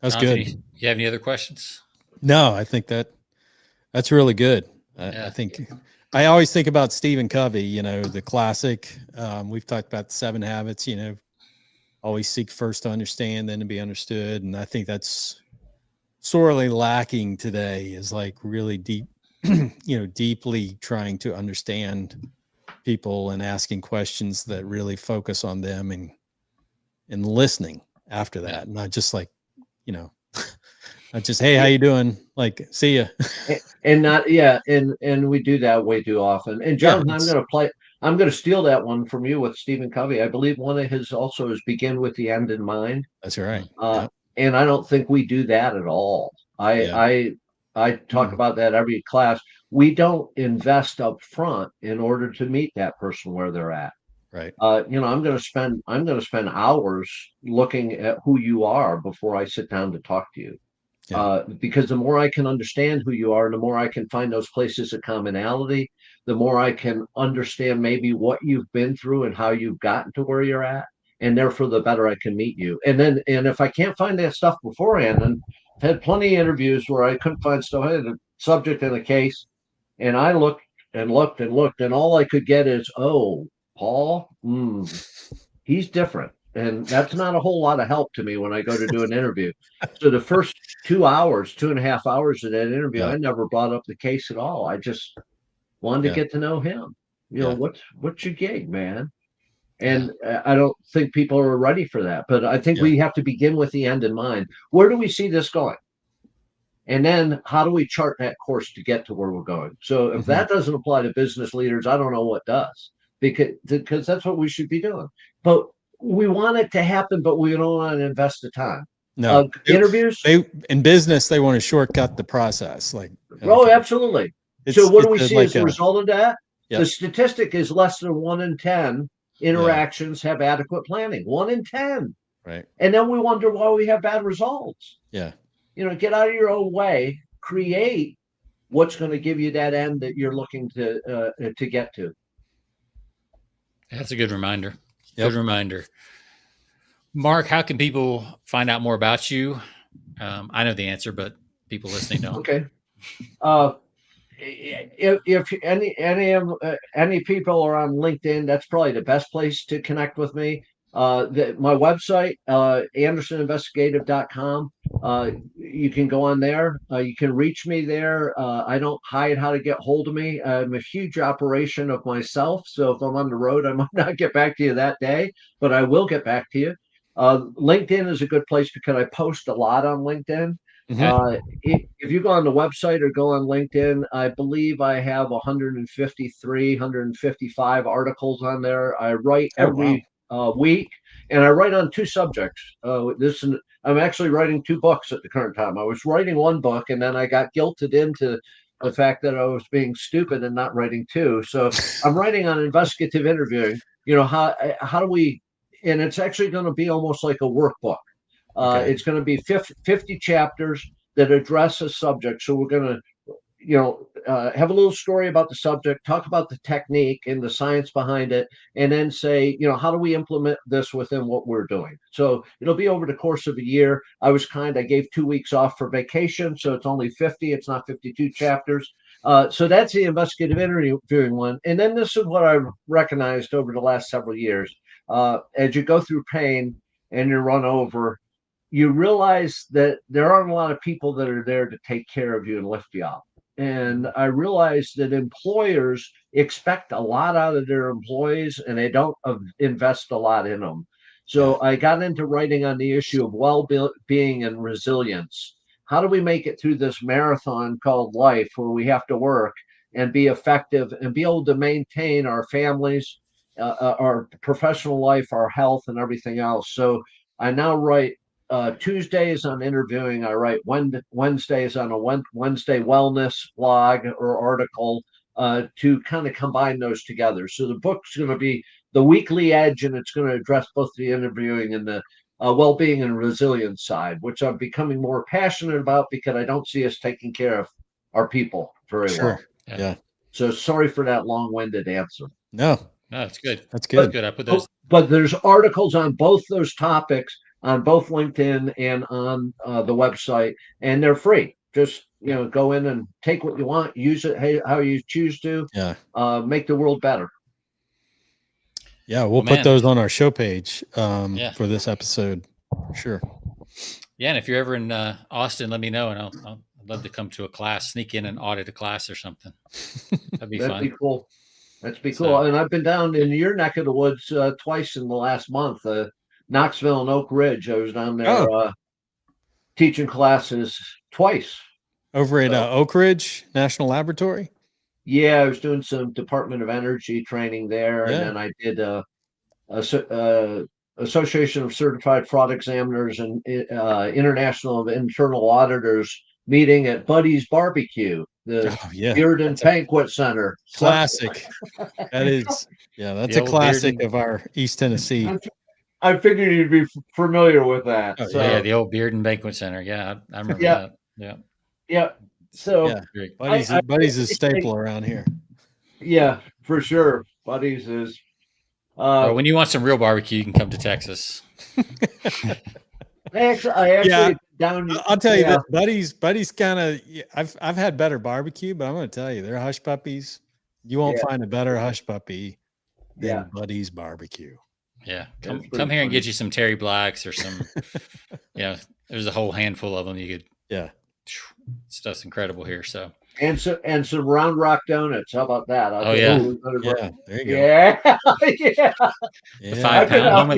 That's Jonathan, good. You have any other questions? No, I think that's really good. I think I always think about Stephen Covey, the classic. We've talked about the 7 habits, always seek first to understand, then to be understood. And I think that's sorely lacking today, is like really deep, deeply trying to understand people and asking questions that really focus on them and listening after that. Not just like, not just, hey, how you doing? Like, see ya. And not, and we do that way too often. And Jonathan, I'm gonna steal that one from you with Stephen Covey. I believe one of his also is begin with the end in mind. That's right. And I don't think we do that at all. I talk about that every class. We don't invest up front in order to meet that person where they're at. Right. I'm going to spend hours looking at who you are before I sit down to talk to you. Because the more I can understand who you are, the more I can find those places of commonality, the more I can understand maybe what you've been through and how you've gotten to where you're at. And therefore, the better I can meet you. And if I can't find that stuff beforehand, and I've had plenty of interviews where I couldn't find stuff, I had a subject in a case, and I looked and looked and looked, and all I could get is, oh, Paul, he's different. And that's not a whole lot of help to me when I go to do an interview. So the first 2.5 hours of that interview, I never brought up the case at all. I just wanted to get to know him. What's your gig, man? And I don't think people are ready for that. But I think we have to begin with the end in mind. Where do we see this going? And then how do we chart that course to get to where we're going? So if that doesn't apply to business leaders, I don't know what does, because that's what we should be doing. But we want it to happen, but we don't want to invest the time. No, interviews. In business, they want to shortcut the process. Like, oh, absolutely. So what do we see as a result of that? The statistic is less than 1 in 10 interactions have adequate planning. 1 in 10. Right. And then we wonder why we have bad results. Yeah. Get out of your own way. Create what's going to give you that end that you're looking to get to. That's a good reminder. Good reminder. Mark, how can people find out more about you? I know the answer, but people listening don't. Okay. If any people are on LinkedIn, that's probably the best place to connect with me. My website, andersoninvestigative.com. You can go on there. You can reach me there. I don't hide how to get hold of me. I'm a huge operation of myself. So if I'm on the road, I might not get back to you that day, but I will get back to you. LinkedIn is a good place because I post a lot on LinkedIn. If you go on the website or go on LinkedIn, I believe I have 155 articles on there. I write every week, and I write on 2 subjects. I'm actually writing 2 books at the current time. I was writing 1 book, and then I got guilted into the fact that I was being stupid and not writing 2. So I'm writing on investigative interviewing. How do we? And it's actually going to be almost like a workbook. It's going to be 50 chapters that address a subject. So we're going to, have a little story about the subject, talk about the technique and the science behind it, and then say, how do we implement this within what we're doing? So it'll be over the course of a year. I gave 2 weeks off for vacation, so it's only 50. It's not 52 chapters. So that's the investigative interviewing one. And then this is what I've recognized over the last several years. As you go through pain and you run over, you realize that there aren't a lot of people that are there to take care of you and lift you up. And I realized that employers expect a lot out of their employees and they don't invest a lot in them. So I got into writing on the issue of well-being and resilience. how do we make it through this marathon called life where we have to work and be effective and be able to maintain our families, our professional life, our health, and everything else. So I now write Tuesdays on interviewing. I write Wednesdays on a Wednesday wellness blog or article to kind of combine those together. So the book's going to be the weekly edge, and it's going to address both the interviewing and the well-being and resilience side, which I'm becoming more passionate about because I don't see us taking care of our people very well. Sure. Yeah. So sorry for that long-winded answer. No, it's good. That's good. That's good. I put those. But there's articles on both those topics on both LinkedIn and on the website, and they're free. Just go in and take what you want, use it how you choose to. Yeah. Make the world better. Yeah, we'll put those on our show page for this episode, for sure. Yeah, and if you're ever in Austin, let me know, and I'd love to come to a class, sneak in and audit a class or something. That'd be fun. That'd be cool. That'd be cool. And I've been down in your neck of the woods twice in the last month. Knoxville and Oak Ridge. I was down there teaching classes twice. Over at Oak Ridge National Laboratory? Yeah, I was doing some Department of Energy training there, and then I did Association of Certified Fraud Examiners and International Internal Auditors meeting at Buddy's Barbecue, the Bearden Banquet Center. Classic. That is, that's a classic of our East Tennessee. I figured you'd be familiar with that. Oh, so. Yeah, the old Bearden Banquet Center. Yeah, I remember that. Yeah. Yeah. So Buddy's is a staple around here. Yeah, for sure. Buddy's is. When you want some real barbecue, you can come to Texas. I actually down. I'll tell you this, Buddy's kind of. I've had better barbecue, but I'm going to tell you, they're hush puppies. You won't find a better hush puppy than Buddy's barbecue. Yeah, come here and get you some Terry Blacks or some. There's a whole handful of them. You could. Yeah. Stuff's incredible here. So and some Round Rock donuts. How about that? There you go. Yeah. The 5 pound home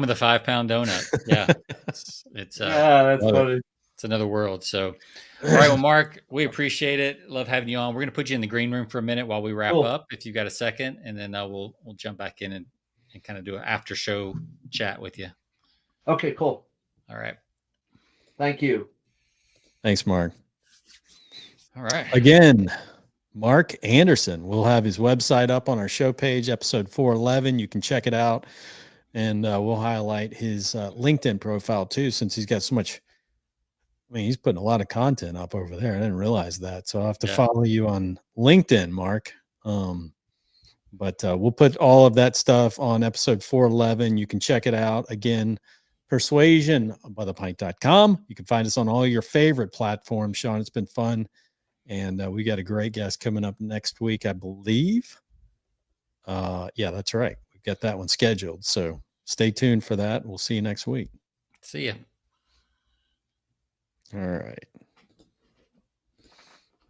of the 5 pound donut. Yeah, it's that's funny. It's another world. So, all right, well, Mark, we appreciate it. Love having you on. We're going to put you in the green room for a minute while we wrap up, if you've got a second, and then we'll jump back in and kind of do an after show chat with you. Okay, cool. All right. Thank you. Thanks, Mark. All right. Again, Mark Anderson. We'll have his website up on our show page, episode 411. You can check it out. And we'll highlight his LinkedIn profile, too, since he's got so much. I mean, he's putting a lot of content up over there. I didn't realize that. So I'll have to follow you on LinkedIn, Mark. But we'll put all of that stuff on episode 411. You can check it out. Again, persuasionbythepint.com. You can find us on all your favorite platforms. Sean, it's been fun. And we got a great guest coming up next week, I believe. Yeah, that's right. We've got that one scheduled. So stay tuned for that. We'll see you next week. See ya. All right.